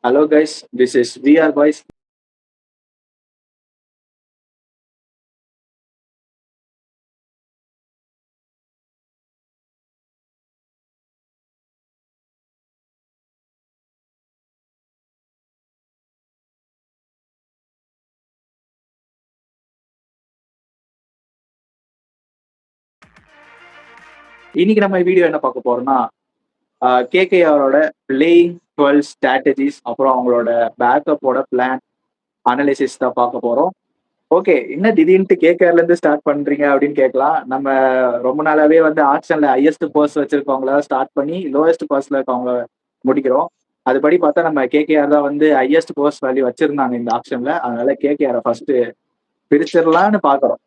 Hello guys, this is VR Boys. இன்னைக்கு நம்ம video என்ன பார்க்க போறோம்னா கேகேஆரோட பிளேயிங் 12 ஸ்ட்ராட்டஜிஸ் அப்புறம் அவங்களோட பேக்கப்போட பிளான் அனலிசிஸ் தான் பார்க்க போறோம். ஓகே, என்ன திடீர்னு கேகேஆர்ல இருந்து ஸ்டார்ட் பண்றீங்க அப்படின்னு கேட்கலாம். நம்ம ரொம்ப நாளாவே வந்து ஆக்ஷன்ல ஹையஸ்ட் பர்ஸ் வச்சிருக்கவங்கள ஸ்டார்ட் பண்ணி லோயஸ்ட் பர்ஸ்ல இருக்கவங்க முடிக்கிறோம். அதுபடி பார்த்தா நம்ம கேகேஆர் தான் வந்து ஹையஸ்ட் பர்ஸ் வேல்யூ வச்சிருந்தாங்க இந்த ஆக்ஷன்ல. அதனால கேகேஆரை ஃபர்ஸ்ட் பிரிச்சிடலான்னு பாக்குறோம்.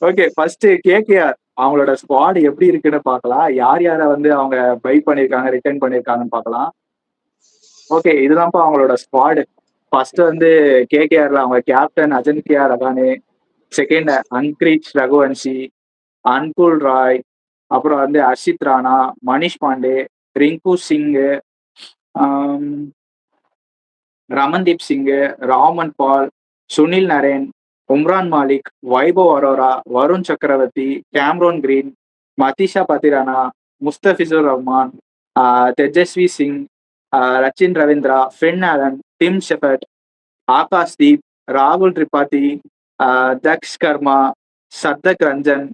ஓகே, ஃபர்ஸ்ட் கேகேஆர் அவங்களோட ஸ்குவாட் எப்படி இருக்குன்னு பார்க்கலாம். யார் யாரை வந்து அவங்க பை பண்ணிருக்காங்க, ரிட்டர்ன் பண்ணிருக்காங்கன்னு பார்க்கலாம். ஓகே, இதுதான்ப்பா அவங்களோட ஸ்குவாடு. ஃபர்ஸ்ட் வந்து கேகேஆர்ல அவங்க கேப்டன் அஜன்கியா ரகானே, செகண்ட் அன்கிரீச் ரகுவன்சி, அன்குல் ராய், அப்புறம் வந்து Harshit Rana, Manish Pandey, Rinku Singh, Ramandeep Singh, Rovman Powell, Sunil Narine, Umran Malik, Vaibhav Arora, Varun Chakravarthy, Cameron Green, Matheesha Pathirana, Mustafizur Rahman, Tejasvi Singh, Rachin Ravindra, Finn Allen, Tim Seifert, Akash Deep, ராகுல் திரிபாதி, தக்ஷ் கர்மா, சத்தக் ரஞ்சன்,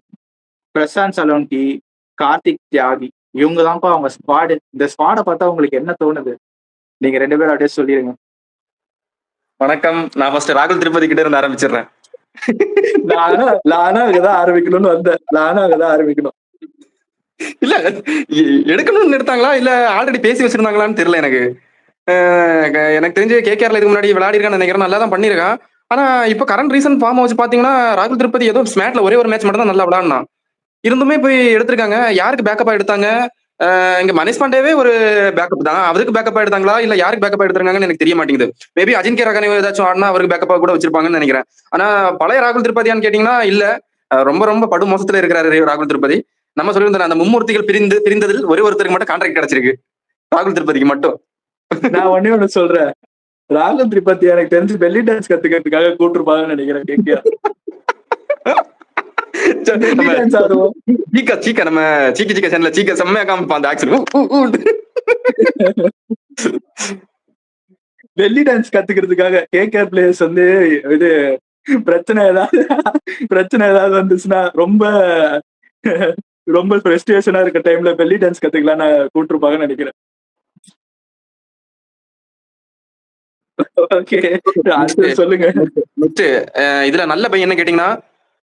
பிரசாந்த் சலோன்கி, கார்த்திக் தியாகி. இவங்க தான்ப்பா அவங்க ஸ்குவாடு. இந்த ஸ்குவாடை பார்த்தா உங்களுக்கு என்ன தோணுது? நீங்க 2 பேரும் அப்படியே சொல்லிடுங்க. வணக்கம். நான் ஃபர்ஸ்ட் ராகுல் திருப்பதி கிட்ட இருந்து ஆரம்பிச்சிடுறேன். நானா அங்கதான் ஆரம்பிக்கணும்னு வந்தேன். ஆரம்பிக்கணும். இல்ல எடுக்கணும்னு எடுத்தாங்களா இல்ல ஆல்ரெடி பேசி வச்சிருந்தாங்களான்னு தெரியல எனக்கு. எனக்கு தெரிஞ்சு கேகேஆர்ல இதுக்கு முன்னாடி விளையாடி இருக்கான்னு நினைக்கிறேன். நல்லா தான் பண்ணிருக்கான். ஆனா இப்ப கரண்ட் ரீசன்ட் ஃபார்ம் வச்சு பாத்தீங்கன்னா ராகுல் திருப்பதி ஏதோ ஸ்மேட்ல ஒரே ஒரு மேட்ச் மட்டும் தான் நல்லா விளையாடினான். இருந்துமே போய் எடுத்திருக்காங்க. யாருக்கு பேக்கப்பா எடுத்தாங்க? இங்க மனிஷ் பாண்டேவே ஒரு பேக்கப் தான். அவருக்கு பேக்கப்பா எடுத்தாங்களா இல்ல யாருக்கு பேக்கப்பா எடுத்திருக்காங்கன்னு எனக்கு தெரிய மாட்டேங்குது. மேபி அஜின்கே ரகானே ஏதாச்சும் ஆடினா அவருக்கு பேக்கப்பா கூட வச்சிருப்பாங்கன்னு நினைக்கிறேன். ஆனா பழைய ராகுல் திருப்பதியான்னு கேட்டீங்கன்னா இல்ல. ரொம்ப ரொம்ப படு மோசத்துல இருக்கிறாரு ராகுல் திருப்பதி. நம்ம சொல்லியிருந்தோம் அந்த மும்மூர்த்திகள் பிரிந்ததில் ஒரே ஒருத்தருக்கு மட்டும் கான்ட்ராக்ட் கிடைச்சிருக்கு, ராகுல் திருப்பதிக்கு மட்டும். நான் ஒண்ணே ஒண்ணு சொல்றேன், ராகுல் திரிபாதி எனக்கு தெரிஞ்சு பெல்லி டான்ஸ் கத்துக்கிறதுக்காக கூட்டிருப்பாங்கன்னு நினைக்கிறேன் கேகேஆர். நம்ம சீக்க சேனல்ல சீக்க செம்மையா காமிப்பான் அந்த ஆக்சன். பெல்லி டான்ஸ் கத்துக்கிறதுக்காக கேகேஆர் பிளேயர்ஸ் வந்து இது பிரச்சனை ஏதாவது வந்துச்சுன்னா ரொம்ப ஃப்ரஸ்ட்ரேஷனா இருக்க டைம்ல பெல்லி டான்ஸ் கத்துக்கலாம் நான் கூட்டிருப்பாங்கன்னு நினைக்கிறேன். சொல்லுங்க. இதுல நல்ல பையன் என்ன கேட்டீங்கன்னா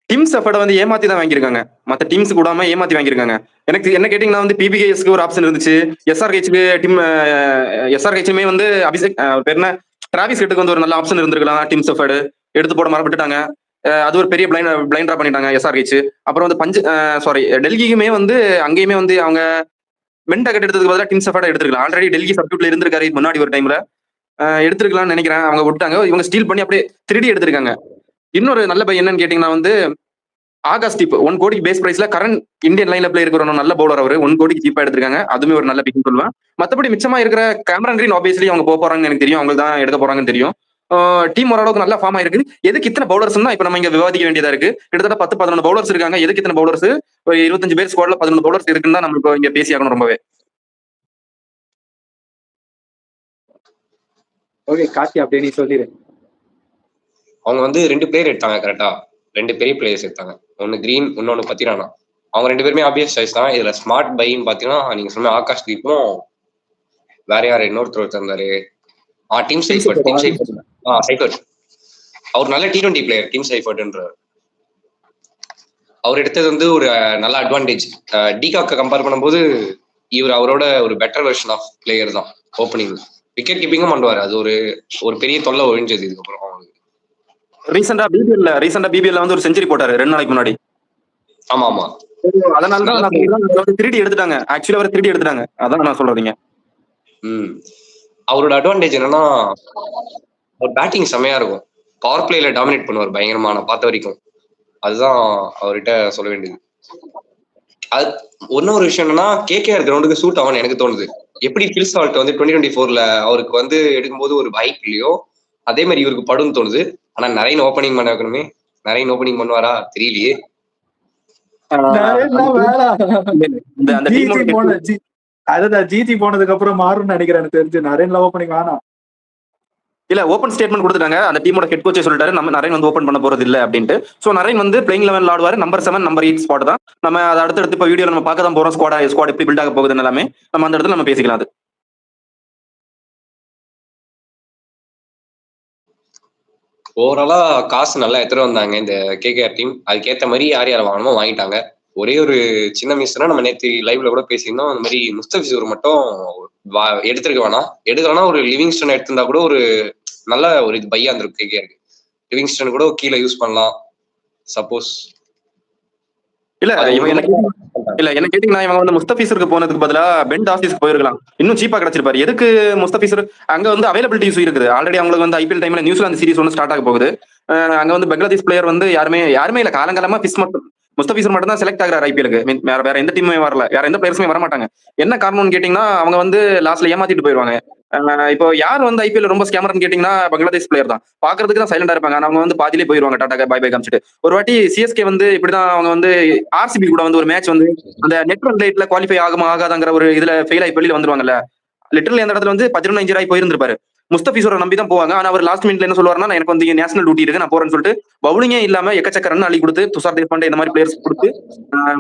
டீம் சஃபர்ட வந்து ஏமாத்தி தான் வாங்கியிருக்காங்க. மத்த டீம்ஸ் கூடாம ஏமாத்தி வாங்கியிருக்காங்க. எனக்கு என்ன கேட்டீங்கன்னா வந்து பிபிகேஎஸ்க்கு ஒரு ஆப்ஷன் இருந்துச்சு. எஸ்ஆர்ஹெச்க்கு டீம் எஸ்ஆர்ஹெச்மே வந்து அபிஷேக் பேர் என்ன டிராவிஸ் ஹெட்டுக்கு வந்து ஒரு நல்ல ஆப்ஷன் இருந்திருக்கலாம். டீம் சஃபர்டு எடுத்து போட மறந்துட்டாங்க. அது ஒரு பெரிய பிளைண்டா பண்ணிட்டாங்க எஸ்ஆர்ஹெச். அப்புறம் வந்து டெல்லிக்குமே வந்து அங்கேயுமே வந்து அவங்க மென்டா கட் எடுத்ததுக்கு பதிலாக டீம் சஃபர்டா எடுத்துருக்கலாம். ஆல்ரெடி டெல்லி சப்டியூட்ல இருந்திருக்காரு முன்னாடி ஒரு டைம்ல. எடுத்துருக்கலாம்னு நினைக்கிறேன். அவங்க விட்டாங்க. இவங்க ஸ்டீல் பண்ணி அப்படியே 3D எடுத்திருக்காங்க. இன்னொரு நல்ல பை என்னன்னு கேட்டீங்கன்னா வந்து ஆகாஷ் தீப் 1 கோடி பேஸ் பிரைஸ்ல கரண்ட் இந்தியன் லைன்ல பிளே இருக்கிற நல்ல பவுலர் அவரு 1 கோடிக்கு சீப்பா எடுத்திருக்காங்க. அதுவுமே ஒரு நல்ல பிக் சொல்லுவேன். மத்தபடி மிச்சமா இருக்கிற கேமரன் கிரீன் ஆப்வியஸ்லி அவங்க போக போறாங்கன்னு எனக்கு தெரியும். அவங்க தான் எடுக்க போறாங்கன்னு தெரியும். டீம் ஓரளவுக்கு நல்லா ஃபார்ம் ஆயிருக்கு. எதுக்கு இத்தனை பவுலர்ஸ் தான் இப்ப நம்ம இங்க விவாதிக்க வேண்டியதா இருக்கு. கிட்டத்தட்ட 10-11 பவுலர்ஸ் இருக்காங்க. எதுக்கு இத்தனை பவுலர்ஸ்? ஒரு 25 பேர் ஸ்குவாட்ல 11 பவுலர்ஸ் இருக்குன்னு தான் நம்ம இப்போ இங்க பேசி ஆகணும் ரொம்பவே. ஓகே கார்த்தி, அப்படியே நீ சொல்லிடு. அவங்க வந்து 2 பிளேயர் எடுத்தாங்க. கரெக்டா 2 பெரிய பிளேயர்ஸ் எடுத்தாங்க. ஒன்னு கிரீன், இன்னொன்னு பத்திரானா. அவங்க 2 பேருமே ஆப்வியஸ் சாய்ஸ் தான். இதுல ஸ்மார்ட் பைன்னு பாத்தீங்கன்னா நீங்க சொன்ன ஆகாஷ் தீப்பும் வேற யாரு இன்னொருத்தர் இருந்தாரு, டீம் சைஃபர்ட். அவர் நல்ல T20 பிளேயர். டீம் சைஃபர்ட்ன்றார். அவர் எடுத்தது வந்து ஒரு நல்ல அட்வான்டேஜ். டிகாக்க கம்பேர் பண்ணும்போது இவர் அவரோட ஒரு பெட்டர் வெர்ஷன் ஆஃப் பிளேயர் தான். ஓப்பனிங் விக்கெட் கீப்பிங்கும் பண்ணுவாரு. அது ஒரு பெரிய தொல்லை ஒழிஞ்சது இதுக்கப்புறம். ரீசெண்டா பிபிஎல்ல வந்து ஒரு செஞ்சுரி போட்டாரு 2 நாளைக்கு முன்னாடி. ஆமா. அதனாலதான் 3D எடுத்துட்டாங்க. ஆக்சுவலி அவர் 3D எடுத்துட்டாங்க. அதான் நான் சொல்றீங்க. அவரோட அட்வான்டேஜ் என்னன்னா அவர் பேட்டிங் செம்மையா இருக்கும். பவர் பிளேல டாமினேட் பண்ணுவார் பயங்கரமா. நான் பார்த்த வரைக்கும் அதுதான் அவர்கிட்ட சொல்ல வேண்டியது. அது இன்னொரு விஷயம் என்னன்னா கேகேஆர் கிரவுண்டுக்கு சூட் ஆகும்னு எனக்கு தோணுது. எப்படி ஃபில் சால்ட் வந்து 2024 அவருக்கு வந்து எடுக்கும்போது ஒரு வாய்ப்பு இல்லையோ அதே மாதிரி இவருக்கு படும்னு தோணுது. ஆனா நரேன் ஓப்பனிங் பண்ண வைக்கணுமே. நரேன் ஓப்பனிங் பண்ணுவாரா தெரியலையே. அந்த ஜிஜி டீமோட போன அதுதான் ஜிஜி போனதுக்கு அப்புறம் மாறும்னு நினைக்கிறேன் எனக்கு தெரிஞ்சு. நரேன்ல ஓப்பனிங் வேணாம். இல்ல ஓப்பன் ஸ்டேட்மெண்ட் கொடுத்துட்டாங்க. அந்த டீமோட ஹெட் கோச்சே சொல்லிட்டாரு நம்ம நரேன் வந்து ஓப்பன் பண்ண போறது இல்ல அப்படின்ட்டு. சோ நரேன் வந்து பிளேயிங் லெவல் ஆடுவாரு. நம்பர் 7 நம்பர் 8 ஸ்பாட் தான். நம்ம அதை அடுத்தடுத்து இப்ப வீடியோல நம்ம பார்க்க தான் போறோம். ஸ்குவாட் எப்படி பில்ட் ஆக போகுதுன்னு எல்லாமே நம்ம அந்த இடத்துல நம்ம பேசிக்கலாம். அது ஓவராலா காசு நல்லா எடுத்துட்டு வந்தாங்க இந்த கேகேஆர் டீம். அதுக்கேற்ற மாதிரி யார் யார் வாங்கணுமோ வாங்கிட்டாங்க. ஒரே ஒரு சின்ன மிஸ்னா நம்ம நேற்று லைவ்ல கூட பேசியிருந்தோம். அந்த மாதிரி முஸ்தபிசூர் மட்டும் எடுத்துருக்க வேணாம். எடுக்கலன்னா ஒரு லிவிங்ஸ்டன் எடுத்திருந்தா கூட ஒரு நல்ல ஒரு இது பையா இருந்திருக்கு கேகேஆருக்கு. லிவிங்ஸ்டன் கூட கீழே யூஸ் பண்ணலாம் சப்போஸ். இல்ல என்ன கேட்டீங்கன்னா இவங்க வந்து முஸ்தபிசருக்கு போனதுக்கு பதிலா பென் டாசிஸ்க்கு போயிருக்கலாம். இன்னும் சீப்பா கிடைச்சிருப்பாரு. எதுக்கு முஸ்தபிசர் அங்க வந்து அவைலபிலிட்டி இஷ்யூ இருக்குது. ஆல்ரெடி அவங்களுக்கு வந்து ஐபிஎல் டைம்ல நியூசிலாந்து சீரிஸ் ஒன்று ஸ்டார்ட் ஆக போகுது. அங்க வந்து பங்களாதேஷ் பிளேயர் வந்து யாருமே இல்ல. காலங்காலமா முஸ்தபிசர் மட்டும் தான் செலக்ட் ஆகிறார் ஐபிஎலுக்கு. வேற எந்த டீமுமே வரல. வேற எந்த பிளேயர்ஸுமே வர மாட்டாங்க. என்ன காரணம்னு கேட்டீங்கன்னா அவங்க வந்து லாஸ்ட்ல ஏமாத்திட்டு போயிருவாங்க. இப்போ யார் வந்து ஐபிஎல் ரொம்ப ஸ்கேமர்னு கேட்டீங்கன்னா பங்களாதேஷ் பிளேயர் தான். பாக்குறதுக்கு தான் சைலண்டா இருப்பாங்க. அவங்க வந்து பாதியிலே போயிருவாங்க. டாடா பை பை காமிச்சிட்டு. ஒரு வாட்டி சிஎஸ்கே வந்து இப்படிதான் அவங்க வந்து ஆர்சிபி கூட வந்து ஒரு மேட்ச் வந்து அந்த நெட் ரன் ரேட்ல குவாலிஃபை ஆகுமா ஆகாதாங்கிற ஒரு இதுல ஃபெயில் ஆகி வெளியில வந்துருவாங்கல்ல. லிட்டரலி அந்த இடத்துல வந்து 11 இன்ஜரி ஆகி போயிருந்திருப்பாரு. முஸ்தபிசூரை நம்பி தான் போவாங்க. ஆனா அவர் லாஸ்ட் மினிட்ல என்ன சொல்லுவாருன்னா எனக்கு வந்து நேஷனல் டியூட்டி இருக்கு நான் போறேன்னு சொல்லிட்டு பவுலிங்கே இல்லாம எக்கச்சக்க ரன் அள்ளி கொடுத்து துஷார் தேஷ்பாண்டே இந்த மாதிரி பிளேயர்ஸ் கொடுத்து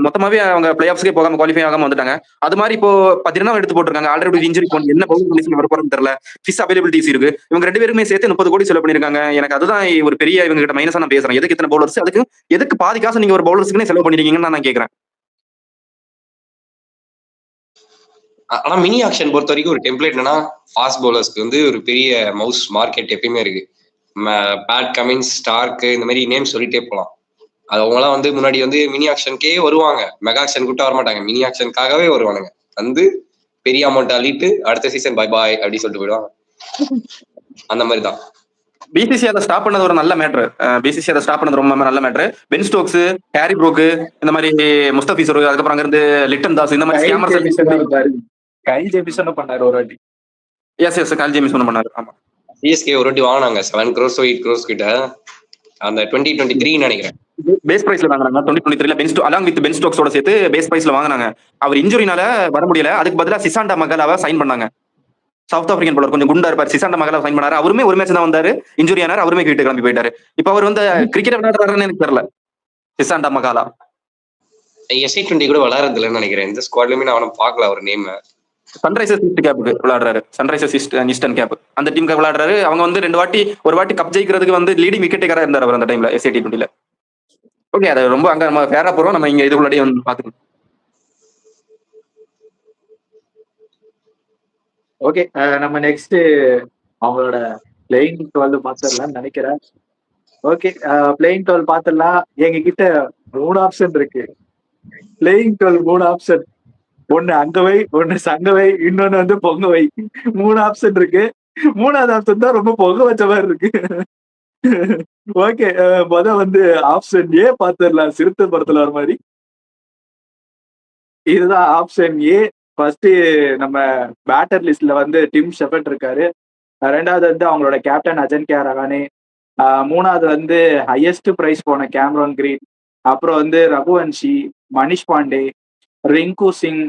மொத்தமாவே அவங்க பிளே ஆஃப்ஸ்க்கே போகாம குவாலிஃபை ஆகாம வந்துட்டாங்க. அது மாதிரி இப்போ 10 எடுத்து போட்டிருக்காங்க. ஆல்ரெடி இன்ஜரி போன என்ன பவுலிங் கண்டிஷன் வர போறதுன்னு தெரியல. ஃபிஷ் அவைலபிலிட்டிஸ் இருக்கு. இவங்க 2 பேருமே சேர்த்து 30 கோடி செலவு பண்ணிருக்காங்க. எனக்கு அதுதான் ஒரு பெரிய இவங்க கிட்ட மைனஸா நான் பேசுறேன். எதுக்கு இத்தனை பவுலர்ஸ்? அதுக்கு எதுக்கு பாதி காசு நீங்க ஒரு பவுலர்ஸ்க்குனே செலவு பண்ணிருக்கீங்கன்னு நான் கேட்கறேன். ஆனா மினி ஆக்ஷன் பொறுத்த வரைக்கும் ஒரு டெம்ப்ளேட் என்னன்னா ஃபாஸ்ட் பவுலர்ஸ்க்கு வந்து ஒரு பெரிய மவுஸ் மார்க்கெட் எப்பயுமே இருக்கு. பேட் கமின்ஸ் ஸ்டார்க்கு இந்த மாதிரி நேம் சொல்லிட்டே போகலாம். அது அவங்களாம் வந்து முன்னாடி வந்து மினி ஆக்ஷனுக்கே வருவாங்க. மெகா ஆக்ஷன் கூட்ட வரமாட்டாங்க. மினி ஆக்ஷனுக்காகவே வருவானுங்க. வந்து பெரிய அமௌண்ட் அள்ளிட்டு அடுத்த சீசன் பை பாய் அப்படி சொல்லிட்டு போயிடுவாங்க. அந்த மாதிரி தான் பிசிசி அதை ஸ்டாப் பண்ணது ஒரு நல்ல மேட்ரு. பிசிசி அதை ஸ்டாப் பண்ணது ரொம்ப நல்ல மேட்ரு. பென் ஸ்டோக்ஸ், ஹாரி ப்ரோக்கு, இந்த மாதிரி முஸ்தபிசர், அதுக்கப்புறம் அங்க இருந்து லிட்டன் தாஸ், இந்த மாதிரி கைல் ஜேமிசன் பண்ணாரு ஒரு வாட்டி. எஸ் கைல் ஜேமிசன் பண்ணாரு. ஆமா சிஎஸ்கே ஒரு வாட்டி வாங்கினாங்க 7 crores 8 crores கிட்ட. அந்த 2023 நினைக்கிறேன் பேஸ் பிரைஸ்ல வாங்கினாங்க. 2023 அலாங் வித் பென் ஸ்டோக்ஸோட சேர்த்து பேஸ் பிரைஸ்ல வாங்கினாங்க. அவர் இன்ஜுரினால வர முடியல. அதுக்கு பதிலா சிசாண்டா மகலாவை சைன் பண்ணாங்க. சவுத் ஆப்பிரிக்கன் பவுலர் கொஞ்சம் குண்டா இருப்பார். சிசாண்டா மகலா சைன் பண்ணாரு. அவருமே ஒரு மேட்ச் தான் வந்தாரு. இன்ஜுரி ஆனாரு. அவருமே வீட்டு கிளம்பி போயிட்டாரு. இப்ப அவர் வந்து கிரிக்கெட் விளையாடுறாருன்னு எனக்கு தெரியல. சிசாண்டா மகாலா SA20 கூட விளையாடுறது இல்லைன்னு நினைக்கிறேன். இந்த ஸ்குவாட்லயுமே நான் அவனை பார்க்கல அவர் நேம். சன்ரைசர்ஸ் ஈஸ்ட் கேப்புக்கு விளையாடுறாரு. சன்ரைசர்ஸ் ஈஸ்டர்ன் கேப் அந்த டீமுக்கு விளையாடுறாரு. அவங்க வந்து ஒரு வாட்டி கப் ஜெயிக்கிறதுக்கு வந்து லீடிங் விக்கெட் டேக்கரா இருந்தார் அவர் அந்த டைம்ல SA20. ஓகே, அது ரொம்ப அங்க நம்ம ஃபேரா போறோம். நம்ம இங்க இதுக்குள்ளாடி வந்து பாத்துக்கணும். ஓகே, நம்ம நெக்ஸ்ட் அவங்களோட பிளேயிங் 12 பாத்துடலாம்னு நினைக்கிறேன். Okay, playing 12 பாத்துடலாம். எங்க கிட்ட 3 ஆப்ஷன் இருக்கு. Playing 12 3 option. ஒண்ணு அங்கவை, ஒண்ணு சங்கவை, இன்னொன்னு வந்து பொங்கவை. 3 ஆப்ஷன் இருக்கு. 3வது ஆப்ஷன் தான் ரொம்ப பொங்க வச்ச மாதிரி இருக்கு. ஓகே, வந்து ஆப்ஷன் ஏ பாத்துடலாம். சிறுத்தை படத்துல வர மாதிரி. இதுதான் ஆப்ஷன் ஏ. ஃபர்ஸ்ட் நம்ம பேட்டர் லிஸ்ட்ல வந்து டிம் ஷெஃபர்ட் இருக்காரு. 2வது வந்து அவங்களோட கேப்டன் அஜன்கே ரஹானே. 3வது வந்து ஹையஸ்ட் பிரைஸ் போன கேமரான் கிரீன். அப்புறம் வந்து ரகுவன்ஷி, மனிஷ் பாண்டே, ரிங்கு சிங்,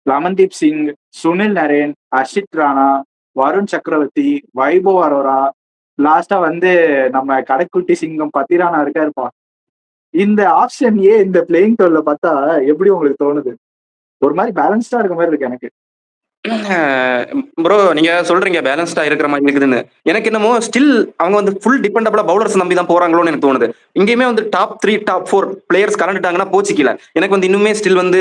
லமன்தீப் சிங், சுனில் நரேன், ஹர்ஷித் ராணா, வருண் சக்கரவர்த்தி, வைபவ் அரோரா, லாஸ்டா வந்து நம்ம கடைக்குட்டி சிங்கம் பத்திரானா இருக்காருப்பா. இந்த ஆப்ஷன் ஏ இந்த பிளேயிங் 12 பார்த்தா எப்படி உங்களுக்கு தோணுது? ஒரு மாதிரி பேலன்ஸ்டா இருக்க மாதிரி இருக்கு எனக்கு. ப்ரோ நீங்க சொல்றீங்க பேலன்ஸ்டா இருக்கிற மாதிரி இருக்குதுன்னு. எனக்கு என்னமோ ஸ்டில் அவங்க வந்து ஃபுல் டிபெண்டபிளா பவுலர்ஸ் நம்பி தான் போறாங்களோன்னு எனக்கு தோணுது. இங்கேயுமே வந்து டாப் 3 டாப் 4 பிளேயர்ஸ் கலந்துட்டாங்கன்னா போச்சுக்கல. எனக்கு வந்து இன்னுமே ஸ்டில் வந்து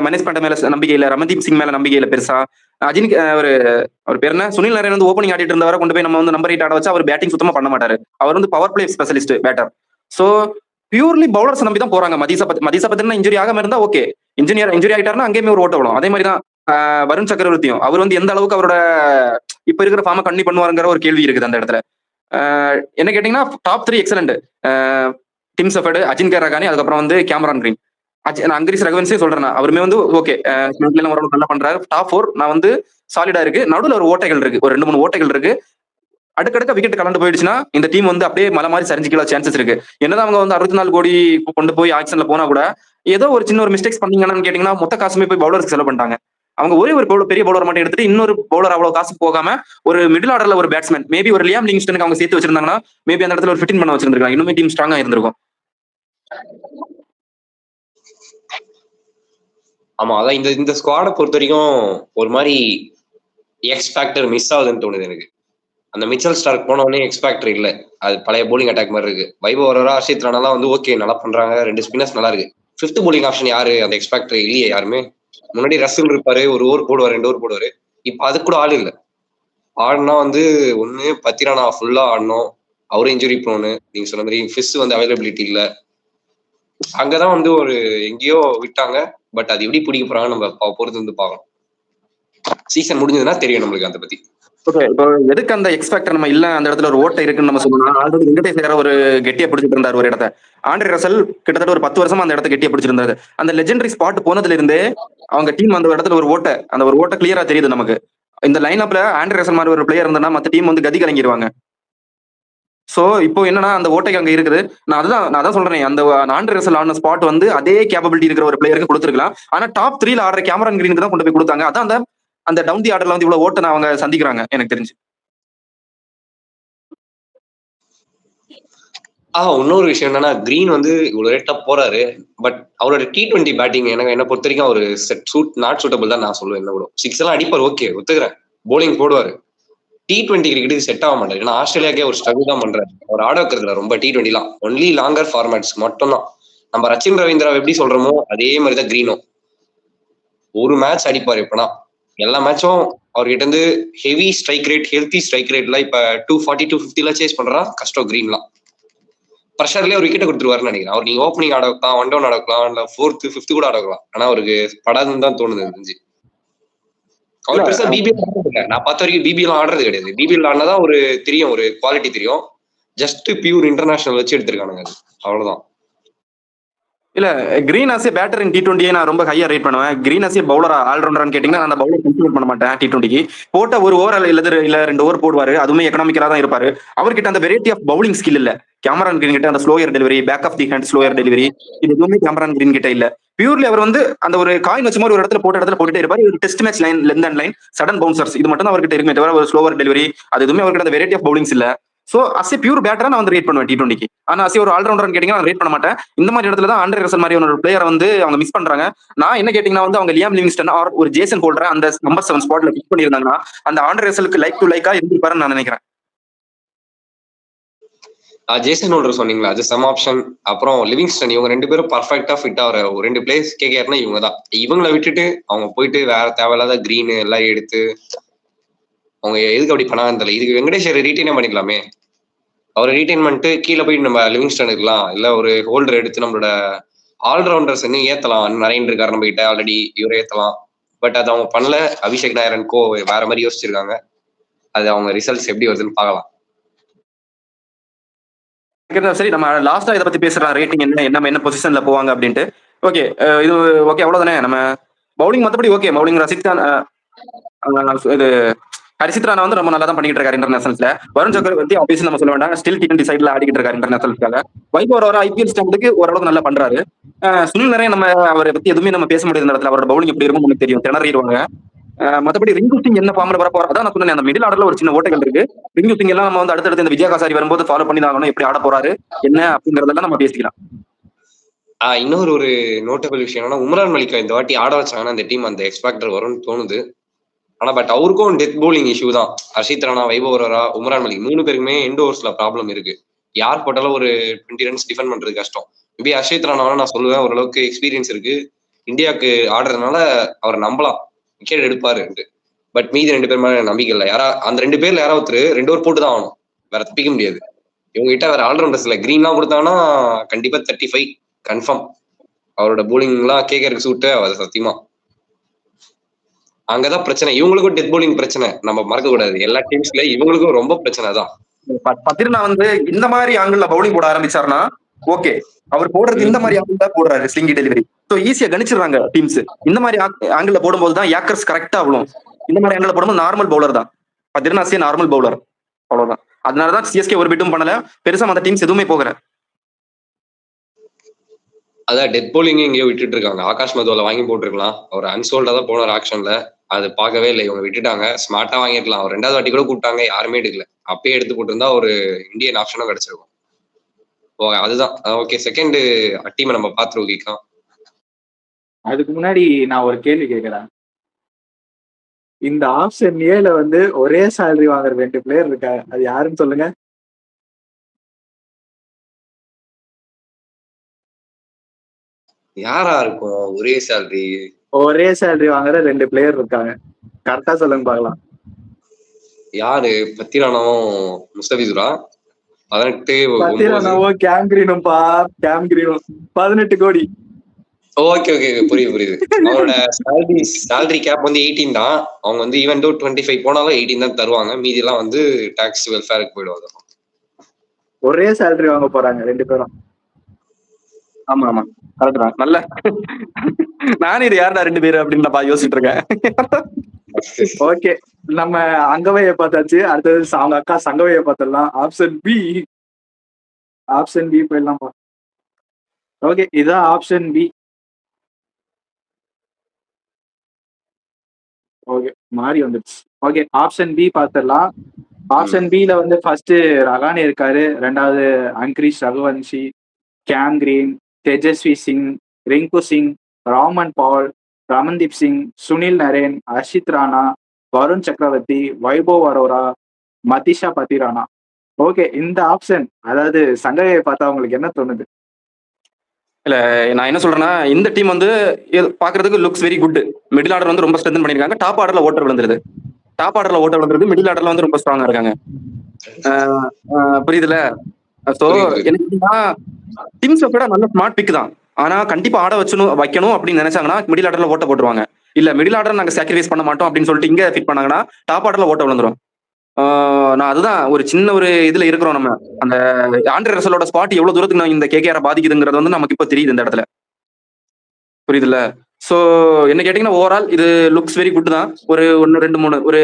மனேஷ் பாண்டே மேல நம்பிக்கை இல்ல. ரமன்தீப் சிங் மேல நம்பிக்கை இல்ல பெருசா. அவர் பேர் என்ன, சுனில் நரேன் வந்து ஓப்பனிங் ஆடிட்டு இருந்தவரை கொண்டு போய் நம்ம வந்து நம்பர் 8 ஆட வச்சா அவர் பேட்டிங் சுத்தமா பண்ண மாட்டாரு. அவர் வந்து power play specialist batter. So purely bowlers நம்பி தான் போறாங்க. மதீசா பத்தினா இன்ஜுரி ஆகாம இருந்தா ஓகே. இன்ஜுரி ஆகிட்டாருன்னா அங்கேயுமே ஒரு ஓட்ட விடும். அதே மாதிரி தான் வருண் சக்கரவர்த்தியும். அவர் வந்து எந்த அளவுக்கு அவரோட இப்ப இருக்கிற ஃபார்மை கண்டினியூ பண்ணுவாருங்கிற ஒரு கேள்வி இருக்குது அந்த இடத்துல. என்ன கேட்டீங்கன்னா top 3 excellent. Tim Shepherd, Ajinkya Rahane, அதுக்கப்புறம் வந்து கேமரான் கிரீன். நான் அங்கிரிஸ் ரகுவன்ஸே சொல்றேன். அவருமே வந்து ஓகே ஓரளவு நல்லா பண்றாரு. டாப் 4 நான் வந்து சாலிடா இருக்கு. நடுவுல ஒரு ஓட்டைகள் இருக்கு. ஒரு 2 3 ஓட்டைகள் இருக்கு. அடுக்கடுக்க விக்கெட் கலந்து போயிடுச்சுன்னா இந்த டீம் வந்து அப்படியே மலை மாதிரி சரிஞ்சிக்கல சான்சஸ் இருக்கு. என்னதான் அவங்க வந்து 64 கோடி கொண்டு போய் ஆக்ஷன்ல போனா கூட ஏதோ ஒரு சின்ன ஒரு மிஸ்டேக்ஸ் பண்ணீங்கன்னு கேட்டீங்கன்னா மொத்த காசுமே போய் பவுலருக்கு செலவு பண்ணிட்டாங்க. அவங்க ஒரே ஒரு பெரிய பவுலர் மட்டும் எடுத்துட்டு இன்னொரு பவுலர் அவ்வளவு காசு போகாம ஒரு மிடில் ஆர்டர்ல ஒரு பேட்ஸ்மேன் மேபி ஒரு லியாம் லிவிங்ஸ்டனுக்கு அவங்க சேர்த்து வச்சிருந்தாங்கன்னா மேபி அந்த இடத்துல ஒரு 15 பண்ண வச்சிருந்திருக்காங்க. இன்னுமே டீம் ஸ்ட்ராங்கா இருந்திருக்கும். ஆமா, அதான் இந்த ஸ்குவாடை பொறுத்த வரைக்கும் ஒரு மாதிரி எக்ஸ் ஃபேக்டர் மிஸ் ஆகுதுன்னு தோணுது எனக்கு. அந்த மிச்சல் ஸ்டார்க் போனவொடனே எக்ஸ் ஃபேக்டர் இல்ல. அது பழைய போலிங் அட்டாக் மாதிரி இருக்கு. வைபவ் ஓவரா ஹர்ஷித் ராணாலாம் வந்து ஓகே நல்லா பண்றாங்க, 2 ஸ்பின்னர்ஸ் நல்லா இருக்கு. 5th போலிங் ஆப்ஷன் யாரு? அந்த எக்ஸ் ஃபேக்டர் இல்லையே யாருமே. முன்னாடி ரசல் இருப்பாரு, ஒரு ஓவர் போடுவாரு, 2 ஓவர் போடுவாரு. இப்ப அது கூட ஆள் இல்ல. ஆடுனா வந்து ஒண்ணு பத்திரானா ஃபுல்லா ஆடணும், அவரும் இன்ஜுரி ப்ரோனு. நீங்க சொன்ன மாதிரி ஃபிஷ் வந்து அவைலபிலிட்டி இல்ல. அங்கதான் வந்து ஒரு எங்கேயோ விட்டாங்க. பட் அது எப்படி பிடிக்க போறாங்க நம்ம பொறுத்து வந்து பார்க்கணும். சீசன் முடிஞ்சதுன்னா தெரியும் நம்மளுக்கு அதை பத்தி. ஓகே, இப்போ எதுக்கு அந்த எக்ஸ் ஃபேக்டர் நம்ம இல்ல அந்த இடத்துல ஒரு ஓட்டை இருக்குன்னு நம்ம சொல்லணும். ஆல்ரெடி வெங்கடேஷ் ஐயர் ஒரு கெட்டியா பிடிச்சிட்டு இருந்தார் ஒரு இடத்த. ஆண்ட்ரே ரசல் கிட்டத்தட்ட ஒரு 10 வருஷமா அந்த இடத்த கெட்டியா பிடிச்சிருந்தாரு. அந்த லெஜெண்டரி ஸ்பாட் போனதுல இருந்தே அவங்க டீம் அந்த இடத்துல ஒரு ஓட்டை, அந்த ஒரு ஓட்டை கிளியரா தெரியுது நமக்கு. இந்த லைன் அப்ல ஆண்ட்ரே ரசல் மாதிரி ஒரு பிளேயர் இருந்தா மத்த டீம் வந்து கதி கலங்கிடுவாங்க. சோ இப்போ என்னன்னா அந்த ஓட்டைக்கு அங்க இருக்குது. நான் அதான் சொல்றேன், அந்த ஆண்ட்ரே ரசல் ஆன ஸ்பாட் வந்து அதே கேப்பபிலிட்டி இருக்கிற ஒரு பிளேயருக்கு கொடுத்துருக்கலாம். ஆனா டாப் 3ல ஆடுற கேமரான் கிரீனுக்கு தான் கொண்டு போய் கொடுத்தாங்க. அதான் அந்த டவுன் தி ஆர்டர்ல வந்து இவ்வளவு ஓட்டை அவங்க சந்திக்கிறாங்க எனக்கு தெரிஞ்சு. இன்னொரு விஷயம் என்னன்னா, கிரீன் வந்து இவ்வளவு ரேட்டா போறாரு. பட் அவரோட T20 பேட்டிங் எனக்கு என்ன பொறுத்த வரைக்கும் ஒரு நாட் சூட்டபிள் தான் நான் சொல்லுவேன். என்ன கூட 6 எல்லாம் அடிப்பார், ஓகே ஒத்துக்கிறேன். போலிங் போடுவாரு. T20 கிரிக்கெட்டுக்கு செட் ஆக மாட்டாரு. ஏன்னா ஆஸ்திரேலியாக்கே ஒரு ஸ்ட்ரகிள் தான் பண்றாரு. அவர் ஆட வைக்கிறதுல ரொம்ப T20 எல்லாம் ஒன்லி லாங்கர் ஃபார்மேட்ஸ் மட்டும் தான். நம்ம ரச்சின் ரவீந்திரா எப்படி சொல்றோமோ அதே மாதிரிதான் கிரீனும். ஒரு மேட்ச் அடிப்பாரு. எப்பனா எல்லா மேட்சும் அவர்கிட்ட இருந்து heavy strike rate, healthy strike ரேட்ல இப்ப 240 250 எல்லாம் சேஸ் பண்றா கஷ்டம். கிரீன்லாம் ப்ரெஷர்லயே ஒரு விக்கெட் கொடுத்துருவாருன்னு நினைக்கிறேன். அவர் நீங்க ஓப்பனிங் ஆட வைக்கலாம், 1 டவுன் ஆட வைக்கலாம், இல்ல 4th 5th கூட ஆட வைக்கலாம். ஆனா அவருக்கு படாதுன்னு தான் தோணுது தெரிஞ்சு. அவர் பெருசா பிபிஎல் ஆடுறது இல்லை. நான் பார்த்த வரைக்கும் பிபிஎல் ஆடுறது கிடையாது. பிபிஎல் ஆடினாதான் ஒரு தெரியும், ஒரு குவாலிட்டி தெரியும். ஜஸ்ட் பியூர் இன்டர்நேஷனல் வச்சு எடுத்திருக்கானுங்க. அது அவ்வளவுதான். இல்ல கிரீன் ஆஸ் பேட்டர் இன் T20 நான் ரொம்ப ஹையா ரேட் பண்ணுவேன். கிரீன் ஆஸ் பவுலர் ஆல்ரவுண்டர்னு கேட்டீங்கன்னா அந்த பவுலர் கன்சிடர் பண்ண மாட்டேன். T20க்கு போட்ட ஒரு ஓவர் இல்ல 2 ஓவர் போடுவாரு. அதுவுமே எக்கனாமிக்கலா தான் இருப்பாரு. அவர்கிட்ட அந்த வெரைட்டி ஆஃப் பவுலிங் ஸ்கில் இல்ல. கேமரான் கிரீன் கிட்ட அந்த slower delivery, back of the hand slower delivery, இது எதுவுமே கேமரான் கிரீன் கிட்ட இல்ல. பியூர்லி அவர் வந்து அந்த ஒரு காயின் வச்ச மாதிரி ஒரு இடத்துல போட்டுட்டே இருப்பாரு. ஒரு test match line, length and line, sudden bouncers, இது மட்டும் தான் அவர்கிட்ட இருக்குமே தவிர ஒரு ஸ்லோவர் டெலிவரி அது எதுவுமே அவர்கிட்ட அந்த வெரைட்டி ஆஃப் பவுலிங்ஸ் இல்ல. சோ அஸ் ஏ பியூர் பேட்டரா நான் வந்து ரேட் பண்ணுவேன் T20க்கு. ஆனா அஸ் ஒரு ஆல்ரவுண்டர் கேட்டீங்கன்னா ரேட் பண்ண மாட்டேன். இந்த மாதிரி இடத்துல தான் ஆண்ட்ரே ரசல் மாதிரி ஒரு பிளேயரை வந்து அவங்க மிஸ் பண்றாங்க. நான் என்ன கேட்டீங்கன்னா வந்து அவங்க லியாம் லிவிங்ஸ்டன் ஆர் ஒரு ஜேசன் ஹோல்டர் அந்த நம்பர் 7 ஸ்பாட்ல பிக் பண்ணியிருந்தாங்கன்னா அந்த ஆண்ட்ரே ரசலுக்கு லைக் டு லைக்கா இருந்திருப்பாருன்னு நான் நினைக்கிறேன். ஜேசன் ஹோல்டர் சொன்னீங்களா, அது சம் ஆப்ஷன். அப்புறம் லிவிங்ஸ்டன், இவங்க 2 பேரும் பர்ஃபெக்டா ஃபிட் ஆகிற ஒரு 2 பிளேயர்ஸ் கேட்கறனா இவங்க தான். இவங்களை விட்டுட்டு அவங்க போயிட்டு வேற தேவையில்லாத கிரீன் எல்லாம் எடுத்து அவங்க எதுக்கு அப்படி பண்ணாங்கன்னு தெரியல. இதுக்கு வெங்கடேஷ் ரீட்டைனே பண்ணிக்கலாமே. அவரை ரீட்டைன் பண்ணிட்டு கீழே போயிட்டு நம்ம லிவிங்ஸ்டன் இருக்கலாம், இல்ல ஒரு ஹோல்டர் எடுத்து நம்மளோட ஆல்ரவுண்டர்ஸ் இன்னும் ஏத்தலாம். நிறைய இருக்காரு நம்ம கிட்ட ஆல்ரெடி, இவரை ஏத்தலாம். பட் அது அவங்க பண்ணல. அபிஷேக் நாயர் கோ வேற மாதிரி யோசிச்சிருக்காங்க. அது அவங்க ரிசல்ட்ஸ் எப்படி வருதுன்னு பார்க்கலாம். சரி, நம்ம லாஸ்டா இதை பத்தி பேசுறோம். ரேட்டிங் என்ன பொசிஷன்ல போவாங்க அப்படின்ட்டு. ஓகே, இது ஓகே அவ்வளவுதானே. நம்ம பவுலிங் மத்தபடி ஓகே. பவுலிங் இது ஹர்ஷித் ராணா வந்து ரொம்ப நல்லா தான் பண்ணிட்டு இருக்காரு இன்டர்நேஷனல்ஸ்ல. வருண் சக்கரவர்த்தி ஆப்வியஸ்லி நம்ம சொல்ல வேண்டாம், ஸ்டில் T20 சைட்ல ஆடிக்கிட்டு இருக்காரு இன்டர்நேஷனல்ஸ்க்காக. வைபவ் ஓவரா IPL ஸ்டாண்டுக்கு ஓரளவுக்கு நல்லா பண்றாரு. சுனில் நிறைய நம்ம அவரை பத்தி எதுவுமே நம்ம பேச முடியாத இடத்துல அவரோட பவுலிங் எப்படி இருக்கும் நமக்கு தெரியும், திணறிடுவாங்க. மத்தபடி ரிங்கு சிங் என்ன ஃபார்ம்ல வர போறா, அதான் நான் சொன்னேன், அந்த மிடில் ஆர்டர்ல ஒரு சின்ன ஓட்டைகள் இருக்கு. ரிங்கு சிங் எல்லாம் நம்ம வந்து அடுத்தடுத்து இந்த விஜயா காசாரி வரும்போது ஃபாலோ பண்ணி தான் ஆகணும். எப்படி ஆட போறாரு என்ன அப்படிங்கறதெல்லாம் நம்ம பேசிக்கலாம். இன்னொரு ஒரு நோட்டபிள் விஷயம் என்னன்னா, உம்ரான் மலிக்கா இந்த வாட்டி ஆட வச்சாங்கன்னா அந்த டீம் அந்த எக்ஸ்பெக்டர் வரும்னு தோணுது. ஆனா பட் அவருக்கும் டெத் போலிங் இஷ்யூ தான். ஹர்ஷித் ராணா, வைபவ் ஓவரா, உம்ரான் மலிக் 3 பேருக்குமே எண்ட் ஓவர்ஸ்ல ப்ராப்ளம் இருக்கு. யார் போட்டாலும் ஒரு 20 ரன்ஸ் டிஃபெண்ட் பண்றது கஷ்டம். மேபி ஹர்ஷித் ராணாவை நான் சொல்லுவேன், ஓரளவுக்கு எக்ஸ்பீரியன்ஸ் இருக்கு, இந்தியாவுக்கு ஆடுறதுனால அவர் நம்பலாம், விக்கெட் எடுப்பாரு. பட் மீதி 2 பேர் மேல நம்பிக்கை இல்லை. அந்த 2 பேர்ல யாராவது 2 ஓவர் போட்டு தான் ஆகணும், வேற தப்பிக்க முடியாது. இவங்க கிட்ட வேற ஆல்ரவுண்டர்ஸ் இல்ல. கிரீன்லாம் கொடுத்தாங்கன்னா கண்டிப்பா 35 கன்ஃபார்ம். அவரோட போலிங் எல்லாம் கேட்கறதுக்கு சூட்டு அது சத்தியமா. அங்கதான் பிரச்சனை. இவங்களுக்கும் டெத் போலிங் பிரச்சனை நம்ம மறக்க கூடாது. எல்லா டீம்ஸ்ல இவங்களுக்கும் ரொம்ப பிரச்சனை தான். பத்திரனா வந்து இந்த மாதிரி ஆங்கிள் பவுலிங் போட ஆரம்பிச்சாருன்னா ஓகே அவர் போடுறது இந்த மாதிரி ஆங்கிள் தான் போடுறாரு ஸ்லிங்கி டெலிவரி. ஸோ ஈஸியா கணிச்சிடுறாங்க டீம்ஸ். இந்த மாதிரி ஆங்கிள் போடும்போது தான் யாக்கர்ஸ் கரெக்டா ஆகணும். இந்த மாதிரி ஆங்கிள் போடும்போது நார்மல் பவுலர் தான், பதினாசிய நார்மல் பவுலர், அவ்வளவுதான். அதனாலதான் சிஎஸ்கே ஒரு பிட்டும் பண்ணல, பெருசா அந்த டீம்ஸ் எதுவுமே போகல. அதான் டெத் போலிங் எங்கேயோ விட்டுட்டு இருக்காங்க. ஆகாஷ் மதுவால வாங்கி போட்டுருக்கலாம். அவர் அன்சோல்டா தான் போனார் ஆக்ஷன்ல, அது பார்க்கவே இல்லை. இவங்க விட்டுட்டாங்க. ஸ்மார்ட்டா வாங்கிருக்கலாம். அவர் 2வது வாட்டி கூட கூப்பிட்டாங்க, யாருமே எடுக்கல. அப்பயே எடுத்து போட்டிருந்தா ஒரு இந்தியன் ஆப்ஷனும் கிடைச்சிருக்கும். அதுதான் ஓகே. செகண்ட் டீமை நம்ம பார்த்து கேட்கலாம். அதுக்கு முன்னாடி நான் ஒரு கேள்வி கேட்கிறேன். இந்த ஆப்ஷன் ஏல வந்து ஒரே சேலரி வாங்குற 2 பிளேயர் இருக்காங்க, அது யாருன்னு சொல்லுங்க. யாரா இருக்கும் ஒரே சேலரி? ஒரே சேலரி வாங்குற 2 பிளேயர் இருக்காங்க, கரெக்டா சொல்லுங்க பார்க்கலாம். யாரு? பத்திரானாவும் முஸ்தபிசுரா? 18 பத்திரானாவோ கேம் கிரீனும்பா, கேம் கிரீனும் 18 கோடி. ஓகே ஓகே புரியுது. அவரோட சேலரி கேப் வந்து 18 தான். அவங்க வந்து ஈவன் தோ 25 போனாலும் 18 தான் தருவாங்க. மீதி எல்லாம் வந்து டாக்ஸ் வெல்ஃபேருக்கு போயிடுவாங்க. ஒரே சேலரி வாங்க போறாங்க 2 பேரும். ஆமா ஆமா கரெக்ட் தான். நல்ல நானும் இது யாருடா 2 பேரு அப்படின்னு நான் யோசிச்சுட்டு இருக்கேன். ஓகே, நம்ம அங்கவையை பார்த்தாச்சு. அடுத்தது அவங்க அக்கா சங்கவையை பார்த்துடலாம். ஆப்ஷன் பி போயிடலாம். ஓகே, இதான் ஆப்ஷன் பி. ஓகே, மாறி வந்துடுச்சு. ஓகே, ஆப்ஷன் பி பார்த்துடலாம். ஆப்ஷன் பில வந்து ஃபர்ஸ்ட் ரகானே இருக்காரு, 2வது Angkrish Raghuvanshi, Cam Green, Tejasvi Singh, Rinku Singh, Rovman Powell, Ramandeep Singh, Sunil Narine, Harshit Rana, Varun Chakravarthy, Vaibhav Arora, Matheesha Pathirana. Okay, இந்த ஆப்ஷன் அதாவது சங்கவையை பார்த்தா உங்களுக்கு என்ன தோணுது? இல்ல நான் என்ன சொல்றேன்னா, இந்த டீம் வந்து பாக்குறதுக்கு looks very good. Middle order வந்து ரொம்ப ஸ்ட்ரென்தன் பண்ணிருக்காங்க. டாப் ஆர்டர்ல ஓட்டர் விழுந்துருது. மிடில் ஆர்டர்ல வந்து ரொம்ப ஸ்ட்ராங்கா இருக்காங்க. புரியுதுல? சோ எனக்கு டீம்ஸ் விட நல்ல ஸ்மார்ட் பிக் தான். ஆனா கண்டிப்பா ஆட வைக்கணும் அப்படின்னு நினைச்சாங்கன்னா மிடில் ஆர்டர்ல ஓட்ட போட்டுருவாங்க. இல்ல மிடில் ஆர்டர் நாங்க சாக்ரிஃபைஸ் பண்ண மாட்டோம் அப்படின்னு சொல்லிட்டு இங்க ஃபிட் பண்ணாங்கன்னா டாப் ஆர்டர்ல ஓட்ட விழுந்துரும். நான் அதுதான் ஒரு சின்ன ஒரு இதுல இருக்கிறோம். நம்ம அந்த ஆண்ட்ரே ரசலோட ஸ்பாட் எவ்வளவு தூரத்துக்கு இந்த கேகேஆர் பாதிக்குதுங்கிறது வந்து நமக்கு இப்ப தெரியுது இந்த இடத்துல. புரியுதுல்ல? சோ என்ன கேட்டீங்கன்னா ஓவரால் இது லுக்ஸ் வெரி குட் தான். ஒரு 1 2 3 ஒரு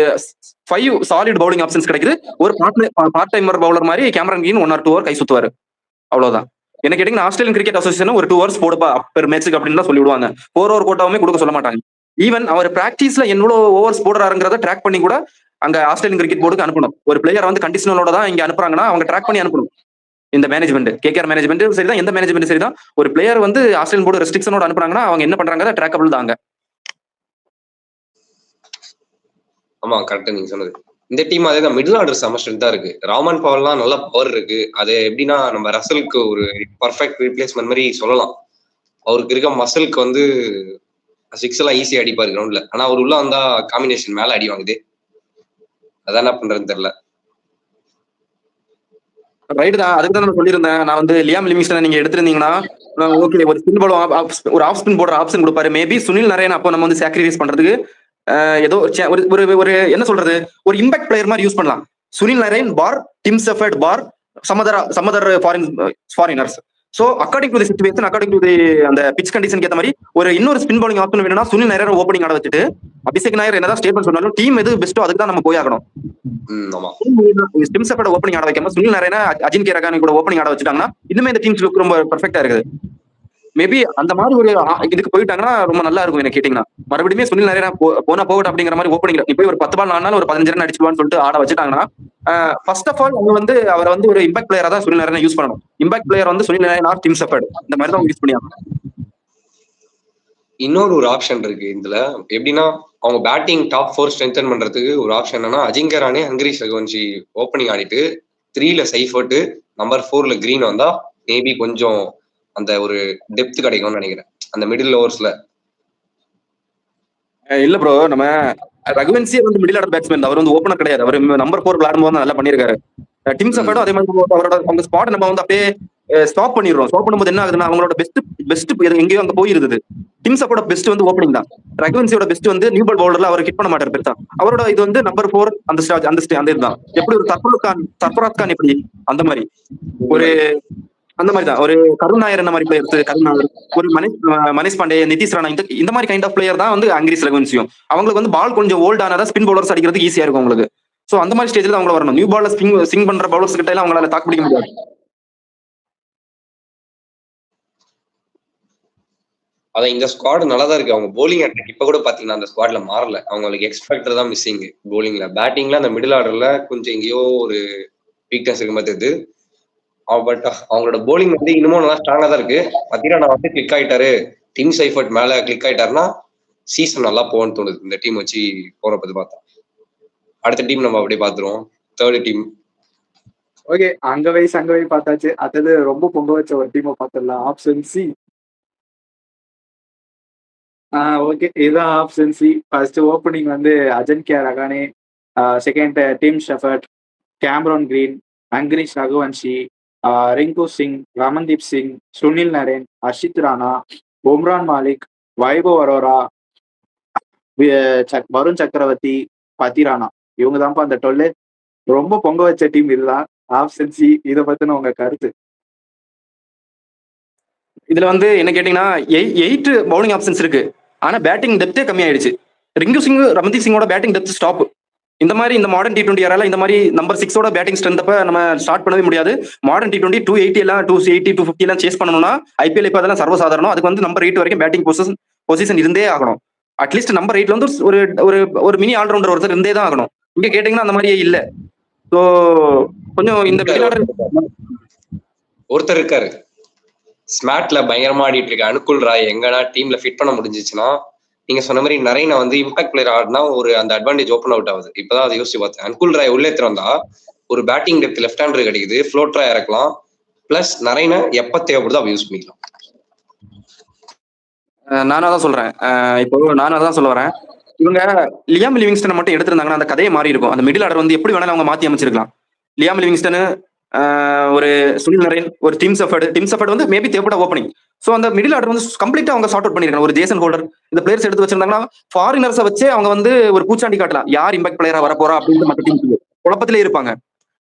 5 சாலிட் பவுலிங் ஆப்ஷன்ஸ் கிடைக்குது. ஒரு பார்ட் டைமர் பவுலர் மாதிரி கேமரன் கிரீன் 1 or 2 hour கை சுத்துவாரு, அவ்வளவுதான். என்ன கேட்டீங்கன்னா ஆஸ்திரேலியன் கிரிக்கெட் அசோசியேஷன் ஒரு 2 hours போடுப்பா பெர் மேட்சுக்கு அப்படின்னு தான் சொல்லி விடுவாங்க. 4 hour கோட்டாவுமே கொடுக்க சொல்ல மாட்டாங்க. ஈவன் அவர் பிராக்டிஸ்ல எவ்வளவு ஓவர்ஸ் போடுறாருங்கிறத ட்ராக் பண்ணி கூட அங்க ஆஸ்திரேலியன் கிரிக்கெட் போர்டுக்கு அனுப்பணும். ஒரு பிளேயர் வந்து கண்டிஷனலோட தான் இங்க அனுப்புறாங்கன்னா அவங்க ட்ராக் பண்ணி அனுப்பணும். இந்த மேனேஜ்மெண்ட், கேகேஆர் மேனேஜ்மெண்ட் சரிதான், எந்த மேனேஜ்மெண்ட் சரிதான். ஒரு பிளேயர் வந்து ஆஸ்திரேலியன் போர்டு ரெஸ்ட்ரிக்ஷனோட அனுப்புறாங்கன்னா அவங்க என்ன பண்றாங்க, ட்ராக்கபிள் தாங்க. ஆமா கரெக்டா நீங்க சொன்னது. இந்த டீம் அதே தான், மிடில் ஆர்டர் செம ஸ்ட்ரென்த்தா இருக்கு. ராமன் பவல்லாம் நல்ல பவர் இருக்கு. அது எப்படின்னா நம்ம ரசலுக்கு ஒரு பர்ஃபெக்ட் ரீப்ளேஸ்மெண்ட் மாதிரி சொல்லலாம். அவருக்கு இருக்க மசலுக்கு வந்து 6 எல்லாம் ஈஸியா அடிப்பாரு கிரவுண்ட்ல. ஆனா அவர் உள்ள வந்தா காம்பினேஷன் மேல அடி வாங்குது. அதான் என்ன பண்றதுன்னு தெரியல. ரைட் தான், அதுக்கு தான் நான் சொல்லியிருந்தேன். நான் வந்து லியாம் லிவிங்ஸ்டன் நீங்க எடுத்திருந்தீங்கன்னா ஓகே, ஒரு ஸ்பின் பால் ஒரு ஆஃப் ஸ்பின் போடுற ஆப்ஷன் கொடுப்பாரு. மேபி சுனில் நரேன் அப்போ நம்ம வந்து சாக்ரிஃபைஸ் பண்றதுக்கு ஏதோ ஒரு என்ன சொல்றது, ஒரு இம்பாக்ட் பிளேயர் மாதிரி யூஸ் பண்ணலாம். சுனில் நரேன் பார் டிம் செஃபர்ட் பார் some other foreigners. So according to the situation, according to the அந்த பிச் கண்டிஷனுக்கு ஏற்ற மாதிரி ஒரு இன்னொரு ஸ்பின் பவுலிங் ஆப்ஷன் வேணும்னா சுனில் நரேன் ஓப்பனிங் ஆட வச்சுட்டு அபிஷேக் நாயர் என்னதான் ஸ்டேட்மெண்ட் சொன்னாலும் டீம் எது பெஸ்ட்டோ அதுக்கு தான் நம்ம போய் ஆகணும். டிம் செஃபர்ட் ஓப்பனிங் ஆட வைக்காம சுனில் நரேனை அஜின்கே ரகானி கூட ஓப்பனிங் ஆட வச்சுட்டாங்கன்னா இன்னுமே இந்த டீம்ஸ் லுக் ரொம்ப பெர்ஃபெக்ட்டா இருக்குது. மேபி அந்த மாதிரி ஒரு இதுக்கு போயிட்டாங்கன்னா ரொம்ப நல்லா இருக்கும். எனக்கு கேட்டீங்கன்னா மறுபடியும் சுனில் நரேனா போனா போகட்டும் அப்படிங்கிற மாதிரி ஓப்பனிங் இப்போ ஒரு 10 பால் ஆனாலும் ஒரு 15 ரன் அடிச்சுடுவான்னு சொல்லிட்டு ஆட வச்சுட்டாங்கன்னா ஃபர்ஸ்ட் ஆஃப் ஆல் அவங்க வந்து அவரை வந்து ஒரு இம்பாக்ட் பிளேயரா தான் சுனில் நரேனை யூஸ் பண்ணணும். இம்பாக்ட் பிளேயர் வந்து Sunil Narine or Tim Seifert இந்த மாதிரி தான் யூஸ் பண்ணியாங்க. இன்னொரு ஆப்ஷன் இருக்கு இதுல. எப்படின்னா அவங்க பேட்டிங் டாப் 4 ஸ்ட்ரென்தன் பண்றதுக்கு ஒரு ஆப்ஷன் என்னன்னா அஜிங்கே ராணே, அங்கிரீஷ் ரகுவன்ஷி ஓப்பனிங் ஆடிட்டு 3ல சைஃபர்ட், நம்பர் 4ல கிரீன் வந்தா மேபி கொஞ்சம் அந்த ஒரு டெப்த் கிடைக்கும்னு நினைக்கிறேன் அந்த மிடில் ஓவர்ஸ்ல. இல்ல ப்ரோ, நம்ம ரகுவன்சி வந்து மிடில் ஆர்டர் பேட்ஸ்மேன், அவர் வந்து ஓப்பனர் கிடையாது. அவர் நம்பர் 4 விளையாடும்போது நல்லா பண்ணிருக்காரு. டிம் செஃபர்டும் அதே மாதிரி அவரோட அவங்க ஸ்பாட் நம்ம வந்து அப்படியே ஸ்டாப் பண்ணிடுறோம். ஸ்டாப் பண்ணும்போது என்ன ஆகுதுன்னா அவங்களோட பெஸ்ட் எங்கேயோ அங்க போயிருது. டிம் செஃபர்டோட பெஸ்ட் வந்து ஓப்பனிங் தான். ரகுவன்சியோட பெஸ்ட் வந்து நியூ பால் பவுலர்ல அவர் ஹிட் பண்ண மாட்டார் பெருசா. அவரோட இது வந்து நம்பர் 4 அந்த இதுதான். எப்படி ஒரு சர்ஃபராஸ் கான் எப்படி அந்த மாதிரி ஒரு அந்த மாதிரி தான் ஒரு கருண் நாயர் என்ன மாதிரி பிளேயர்ஸ், கருண் நாயர், ஒரு மனிஷ் பாண்டே, நிதிஷ் ராணா, இந்த மாதிரி கைண்ட் ஆஃப் பிளேயர் தான் வந்து அங்கிரிஸ் ரகுவன்சியும். அவங்களுக்கு வந்து பால் கொஞ்சம் ஓல்ட் ஆனதா ஸ்பின் பவுலர்ஸ் அடிக்கிறதுக்கு ஈஸியா இருக்கும் உங்களுக்கு. சோ அந்த மாதிரி ஸ்டேஜ்ல அவங்கள வரணும். நியூ பால்ல ஸ்விங் பண்ற பவுலர்ஸ் கிட்ட எல்லாம் அவங்களால தாக்கு பிடிக்க முடியாது. அதான் இந்த ஸ்குவாட் நல்லா தான் இருக்கு. அவங்க போலிங் அட்டாக் இப்ப கூட பாத்தீங்கன்னா அந்த ஸ்குவாட்ல மாறல. அவங்களுக்கு எக்ஸ்பெக்டர் தான் மிஸ்ஸிங் போலிங்ல. பேட்டிங்ல அந்த மிடில் ஆர்டர்ல கொஞ்சம் எங்கேயோ ஒரு வீக்னஸ் இருக்க மாதிரி தெரியுது. பட் அவங்களோட போலிங் வந்து இன்னமும் நல்லா ஸ்ட்ராங்கா தான் இருக்கு. பத்திரானா வந்து கிளிக் ஆயிட்டாரு, டீம் சைஃபர்ட் மேல கிளிக் ஆயிட்டாருன்னா சீசன் நல்லா போகணும்னு தோணுது. இந்த டீம் வச்சு போற பத்தி பார்த்தா அடுத்த டீம் நம்ம அப்படியே பாத்துருவோம். Third team. ஓகே, அங்க வை பார்த்தாச்சு. அடுத்தது ரொம்ப பொங்க வச்ச ஒரு டீமை பார்த்துடலாம். Option C. ஓகே, இதுதான் ஆப்ஷன் சி. ஃபர்ஸ்ட் ஓப்பனிங் வந்து Ajinkya Rahane, second Tim Shepherd, Cameron Green, Angkrish Raghuvanshi, Rinku Singh, Ramandeep Singh, Sunil Narine, Harshit Rana, Umran Malik, Vaibhav Arora, Varun Chakravarthy, Pathirana. இவங்க தான்ப்பா அந்த 12. ரொம்ப பொங்க வச்ச டீம் இதுதான். Option C. இதை பத்தின உங்க கருத்து? இதுல வந்து என்ன கேட்டீங்கன்னா 8 பவுலிங் ஆப்ஷன்ஸ் இருக்கு. ஆனா பேட்டிங் டெப்தே கம்மி ஆயிடுச்சு. ரிங்கு சிங், ரமன்தீப் சிங்கோட பேட்டிங் டெப்த் ஸ்டாப். இந்த மாதிரி இந்த மாடர்ன் T20 ஏரால இந்த மாதிரி நம்பர் 6ஓட பேட்டிங் ஸ்ட்ரென்த் நம்ம ஸ்டார்ட் பண்ணவே முடியாது. மாடர்ன் T20 280 எல்லாம் 280 250 எல்லாம் சேஸ் பண்ணணும்னா IPL இப்ப அதெல்லாம் சர்வசாதாரணம். அதுக்கு வந்து நம்பர் 8 வரைக்கும் பேட்டிங் பொசிஷன் இருந்தே ஆகணும். அட்லீஸ்ட் நம்பர் 8ல வந்து ஒரு ஒரு ஒரு மினி ஆல்ரவுண்டர் ஒருத்தர் இருந்தே தான் ஆகணும். இங்க கேட்டீங்கன்னா அந்த மாதிரியே இல்ல. ஸோ கொஞ்சம் இந்த ஒருத்தர் இருக்காரு ஸ்மார்ட்ல பயங்கரமா ஆடிட்டு இருக்க அனுகுல் ராய். எங்கன்னா டீம்ல ஃபிட் பண்ண முடிஞ்சிச்சுன்னா நீங்க சொன்ன மாதிரி நரேனா வந்து இம்பாக்ட் பிளேயர் ஆடினா ஒரு அந்த அட்வான்டேஜ் ஓப்பன் அவுட் ஆகுது. இப்பதான் அதை யோசிச்சு பார்த்தேன். அனுகுல் ராய் உள்ளே திறந்தா ஒரு பேட்டிங் டெப்த் லெஃப்ட் ஹேண்டர் கிடைக்குது, ஃப்ளோட்டரா இறக்கலாம். பிளஸ் நரேனா எப்ப தேவைப்படுதோ அவ யூஸ் பண்ணிக்கலாம். நானா தான் சொல்றேன். இப்போ நானா தான் சொல்ல வரேன். இவங்க லியாம் லிவிங்ஸ்டனை மட்டும் எடுத்திருந்தாங்கன்னா அந்த கதையை மாறி இருக்கும். அந்த மிடில் ஆர்டர் வந்து எப்படி வேணாலும் அவங்க மாத்தி அமைச்சிருக்கலாம். லியாம் லிவிங்ஸ்டன், ஒரு சுனில் நரேன், ஒரு டீம் சஃபர்ட் வந்து மேபி தேவைப்பட்ட ஓப்பனிங். ஸோ அந்த மிடில் ஆர்டர் வந்து கம்ப்ளீட்டா அவங்க சார்ட் அவுட் பண்ணிருக்காங்க. ஒரு ஜேசன் ஹோல்டர் இந்த பிளேயர்ஸ் எடுத்து வச்சிருந்தாங்கன்னா ஃபாரினர்ஸை வச்சு அவங்க வந்து ஒரு பூச்சாண்டி காட்டலாம். யார் இம்பாக்ட் பிளேயரா வரப்போறா அப்படின்னு மற்ற டீம் குழப்பத்திலே இருப்பாங்க.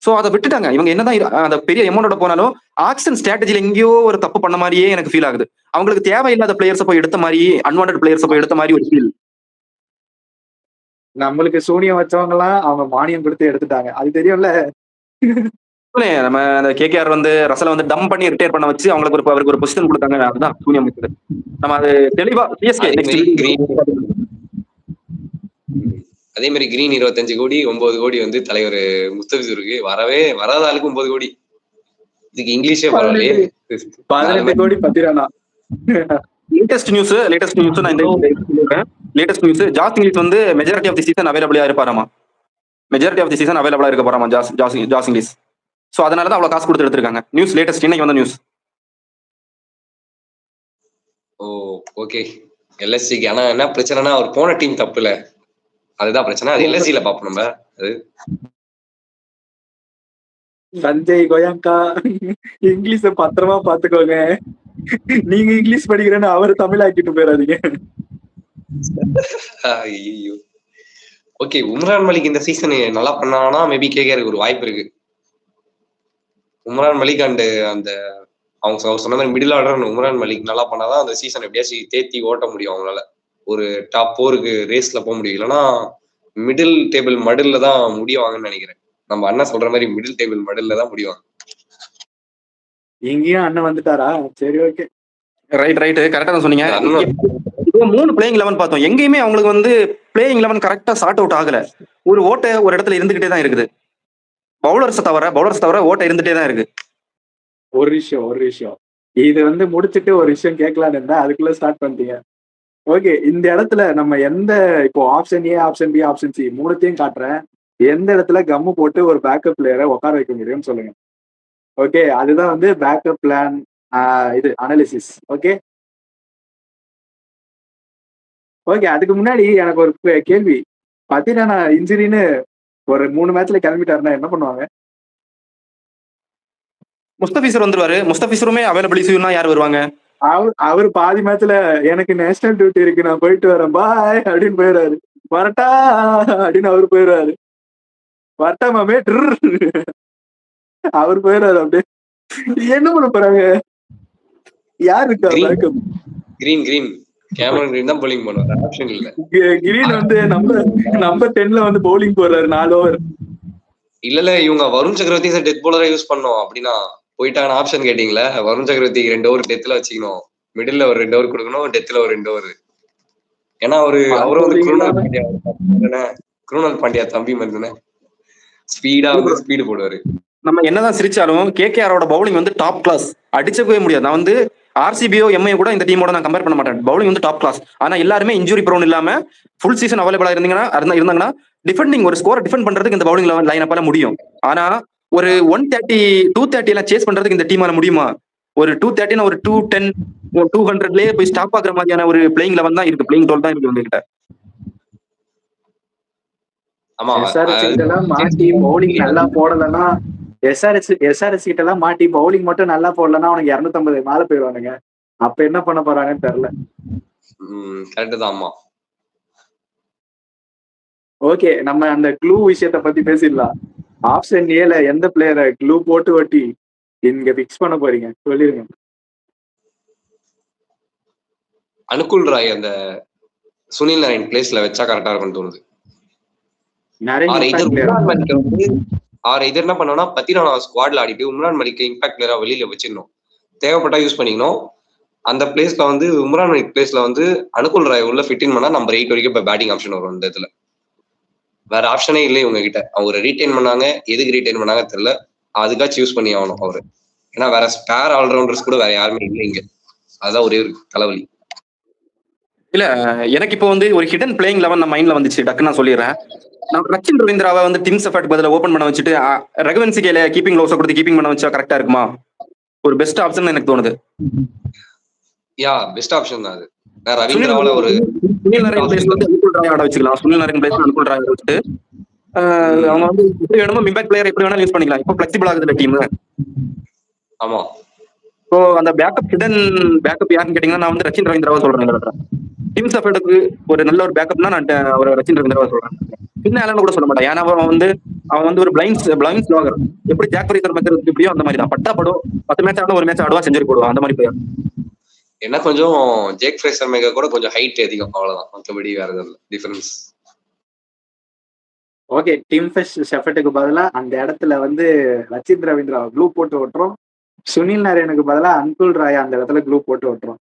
ஸோ அதை விட்டுட்டாங்க. இவங்க என்னதான் அந்த பெரிய அமௌண்டோட போனாலும் ஆக்ஷன் ஸ்ட்ராட்டஜில எங்கேயோ ஒரு தப்பு பண்ண மாதிரியே எனக்கு ஃபீல் ஆகுது. அவங்களுக்கு தேவையில்லாத பிளேயர்ஸை போய் எடுத்த மாதிரி, அன்வான்ட் பிளேயர்ஸை போய் எடுத்த மாதிரி ஒரு ஃபீல். நம்மளுக்கு சூனியம் வச்சவங்க எல்லாம் அவங்க மானியம் கொடுத்து எடுத்துட்டாங்க, அது தெரியும்ல. நம்ம அந்த KKR வந்து ரசலை வந்து டம் பண்ணி ரிட்டையர் பண்ண வச்சு அவருக்கு ஒரு பொசிஷன் கொடுத்தாங்க. அதுதான் சூனியம் வச்சது. நம்ம அது தெளிவா அதே மாதிரி கிரீன் 25 கோடி 9 கோடி வந்து தலைவர் முஸ்தபிசூருக்கு வராத ஆளுக்கு 9 கோடி. இதுக்கு இங்கிலீஷே பரவாயில்லையே. 18 கோடி பத்திரானா. லேட்டஸ்ட் நியூஸ் நான் இந்த லேட்டஸ்ட் நியூஸ் ஜாஸ் இங்கிலீஷ் வந்து மெஜாரிட்டி ஆஃப் தி சீசன் அவைலபிளா இருப்பாராமா. மெஜாரிட்டி ஆஃப் தி சீசன் அவைலபிளா இருக்க போறாமா ஜாஸ் இங்கிலீஷ். சோ அதனாலதான் அவ்வளவு காசு கொடுத்து எடுத்திருக்காங்க. நியூஸ் லேட்டஸ்ட் இன்னைக்கு வந்த நியூஸ். ஓ ஓகே. LSCக்கு ஆனா என்ன பிரச்சனைனா அவர் போன டீம் தப்புல, அதுதான் பிரச்சனை. அது LSCல பாப்போம் நம்ம. அது சஞ்சய் கோயங்கா இங்கிலீஷ பத்திரமா பாத்துக்கோங்க. நீங்க இங்கிலீஷ் படிக்கிறேன்னு அவர் தமிழ் ஆக்கிட்டு போயிடாதீங்க. ஐயோ. ஓகே, உம்ரான் மலிக் இந்த சீசன் நல்லா பண்ணானா மேபி KKRக்கு ஒரு வாய்ப்பு இருக்கு. உம்ரான் மலிக் அண்ட் அந்த அவங்க சொன்ன மாதிரி மிடில் ஆர்டர் உம்ரான் மலிக் நல்லா பண்ணாதான் அந்த சீசன் எப்படியாச்சும் தேத்தி ஓட்ட முடியும். அவங்களால ஒரு டாப் 4க்கு ரேஸ்ல போக முடியும். இல்லைன்னா மிடில் டேபிள் மடில்ல தான் முடிவாங்கன்னு நினைக்கிறேன். நம்ம அண்ணன் சொல்ற மாதிரி மிடில் டேபிள் மடில்ல தான் முடிவாங்க. இங்கேயும் அண்ணன் வந்துட்டாரா? சரி, ஓகே, ரைட் கரெக்டா தான் சொன்னீங்க. 3 பிளேயிங் 11 பார்த்தோம். எங்கேயுமே அவங்களுக்கு வந்து பிளேயிங் 11 கரெக்டா சார்ட் அவுட் ஆகல. ஒரு ஓட்டை ஒரு இடத்துல இருந்துகிட்டே தான் இருக்குது. பவுலர்ஸ் தவிர ஓட்டை இருந்துட்டே தான் இருக்கு. ஒரு விஷயம் இது வந்து முடிச்சுட்டு ஒரு விஷயம் கேட்கலான்னு இருந்தா அதுக்குள்ள ஸ்டார்ட் பண்ணிட்டீங்க. ஓகே, இந்த இடத்துல நம்ம எந்த இப்போ option A, option B, option C 3த்தையும் காட்டுறேன். எந்த இடத்துல கம்மு போட்டு ஒரு பேக்கப் பிளேயரை உட்கார வைக்க முடியும்னு சொல்லுங்க. ஓகே, அதுதான் வந்து பேக்கப் பிளான், இது அனாலிசிஸ். ஓகே, அதுக்கு முன்னாடி எனக்கு ஒரு கேள்வி. பத்திரானா இன்ஜுரின்னு ஒரு 3 மேட்ச்ல கிளம்பிட்டாருன்னா என்ன பண்ணுவாங்க? முஸ்தபிசர் வந்துருவாரு. முஸ்தபிசருமே அவைலபிள் இஷ்யூனா யார் வருவாங்க? அவர் பாதி மேட்ச்ல எனக்கு நேஷனல் டியூட்டி இருக்கு, நான் போயிட்டு வரேன் பாய் அப்படின்னு போயிடுறாரு. வரட்டா அப்படின்னு அவரு போயிடுறாரு. வரட்டா மாமே அவர் போயிடுறாரு. அப்படியே என்ன பண்ண போறாங்க? யார் இருக்கா பேக்கப்? கிரீன் கேமரன் கிரீன் தான் bowling பண்ணுவாரு. ஆப்ஷன் இல்ல. கிரீன் வந்து நம்பர் 10ல வந்து பவுலிங் போடுறாரு 4 ஓவர். இல்ல இவங்க வருண் சக்கரவர்த்தி டெத் பவுலரா யூஸ் பண்ணோம் அப்படின்னா போயிட்டாங்க. ஆப்ஷன் கேட்டீங்களா? வருண் சக்கரவர்த்திக்கு 2 ஓவர் டெத்ல வச்சுக்கணும், மிடில் ஒரு 2 ஓவர் கொடுக்கணும், டெத்ல ஒரு 2 ஓவர். ஏன்னா அவரும் வந்து குருணால் பாண்டியா தம்பி மாதிரி ஸ்பீடா வந்து ஸ்பீடு போடுவாரு. நம்ம என்னதான் சிரிச்சாலும் கேகேஆரோட பவுலிங் வந்து டாப் கிளாஸ், அடிச்சவே முடியாது. நான் வந்து ஆர்சிபியோ எம்ஐ கூட இந்த டீமோட நான் கம்பேர் பண்ண மாட்டேன். பவுலிங் வந்து டாப் கிளாஸ். ஆனா எல்லாருமே இன்ஜுரி ப்ரோன் இல்லாம ஃபுல் சீசன் அவைலபிளா இருந்தாங்கன்னா டிஃபெண்டிங் ஒரு ஸ்கோர் டிஃபெண்ட் பண்றதுக்கு இந்த பவுலிங் லைன் அப்பால முடியும். ஆனா ஒரு 130 230 எல்லாம் சேஸ் பண்றதுக்கு இந்த டீமால முடியுமா? ஒரு 230 ஒரு 210 200லயே போய் ஸ்டாப் ஆகுற மாதிரியான ஒரு பிளேயிங் லெவல் தான் இருக்கு, பிளேயிங் டோல் தான் இருக்கு உங்ககிட்ட. ஆமா எஸ்ஆர்எச் கிட்ட எல்லாம் மாட்டி பவுலிங் நல்லா போடலன்னா, எஸ்ஆர்எச் கிட்ட எல்லாம் மாட்டி பவுலிங் மட்டும் நல்லா போடலன்னா அவனுக்கு 250 மேல போயிடுவானுங்க. அப்ப என்ன பண்ண போறாங்கன்னு தெரியல. கரெக்ட் தான். ஆமா ஓகே, நம்ம அந்த க்ளூ விஷயத்த பத்தி பேசிடலாம். ஆப்ஷன் ஏல எந்த பிளேயரை க்ளூ போட்டு ஒட்டி இங்க பிக்ஸ் பண்ண போறீங்க சொல்லிருங்க. அனுகுல் ராய் அந்த சுனில் நாராயண் பிளேஸ்ல வச்சா கரெக்டா இருக்கும்னு தோணுது. இது என்ன பண்ணோம்னா பத்திரானா ஸ்குவாட்ல ஆடிட்டு உம்ரான் மலிக் இம்பாக்ட் பிளேயரா வெளியில வச்சிடணும், தேவைப்பட்டா யூஸ் பண்ணிக்கணும். அந்த பிளேஸ்ல வந்து உம்ரான் மலிக் பிளேஸ்ல வந்து அனுகுல் ராய் உள்ள ஃபிட்டின் பண்ணா நம்பர் 8 வரைக்கும் இப்ப பேட்டிங் ஆப்ஷன் வரும். இந்த இதுல வேற ஆப்ஷனே இல்லை உங்க கிட்ட. அவங்க ரீடைன் பண்ணாங்க, எதுக்கு ரீடைன் பண்ணாங்க தெரியல, அதுக்காச்சும் யூஸ் பண்ணி ஆகணும் அவரு. ஏன்னா வேற ஸ்பேர் ஆல்ரவுண்டர்ஸ் கூட வேற யாருமே இல்லை இங்க. அதான் ஒரே ஒரு தலைவலி. இல்ல எனக்கு இப்போ வந்து ஒரு ஹிடன் பிளேயிங் லெவன் நம்ம மைண்ட்ல வந்துச்சு, டக்கு நான் சொல்லிடுறேன். நான் ரச்சின் ரவீந்திராவை வந்து டிம் செஃபர்ட் பதில ஓபன் பண்ண வச்சுட்டு ரகுவன் சிகேல கீப்பிங் லோஸை கொடுத்து கீப்பிங் பண்ண வச்சா கரெக்டா இருக்குமா? ஒரு பெஸ்ட் ஆப்ஷன் எனக்கு தோணுது. யா பெஸ்ட் ஆப்ஷன் தான் அது. ரவீந்திராவில ஒரு சுனில் நாராயண் பிளேஸ்ல வந்து அனுகுல் ராய் ஆட வச்சுக்கலாம். சுனில் நாராயண் பிளேஸ்ல அனுகுல் ராய் வச்சுட்டு அவங்க வந்து எப்படி வேணுமோ இம்பாக்ட் பிளேயர் எப்படி வேணாலும் யூஸ் பண்ணிக்கலாம். இப்போ பிளெக்சிபிள் ஆகுதுல டீம். ஆமா ஸோ அந்த ஹிடன் பேக்கப் யாருன்னு கேட்டீங்கன்னா நான் வந்து ரச்சின் ரவீந்திராவை சொல்றேன். டிம் செஃபர்டுக்கு ஒரு நல்ல ஒரு பேக்கப்னா நான் ஒரு ரச்சின் ரவீந்திராவை சொல்றேன். பின்ன கூட சொல்ல மாட்டேன். ஏன்னா அவன் வந்து ஒரு பிளைண்ட் ஸ்லோகர். எப்படி ஜாக் ஃப்ரேசர் மெத்தட் எப்படியோ அந்த மாதிரி தான். பட்டா படும் 10 மேட்ச் ஆனா ஒரு மேட்ச் ஆடுவா, செஞ்சுரி போடுவான், அந்த மாதிரி பிளேயர். என்ன கொஞ்சம் ஜேக் ஃப்ரேசர் மேக்கர் கூட கொஞ்சம் ஹைட் அதிகம், அவ்வளவுதான். மற்றபடி வேற எதுவும் டிஃபரன்ஸ். ஓகே, டிம் செஃபர்டுக்கு பதிலா அந்த இடத்துல வந்து ரச்சின் ரவீந்திரா க்ளூ போட்டு ஓட்டுறோம். சுனில் நாராயணுக்கு பதிலா அனுகுல் ராய் அந்த இடத்துல க்ளூ போட்டு ஓட்டுறோம்.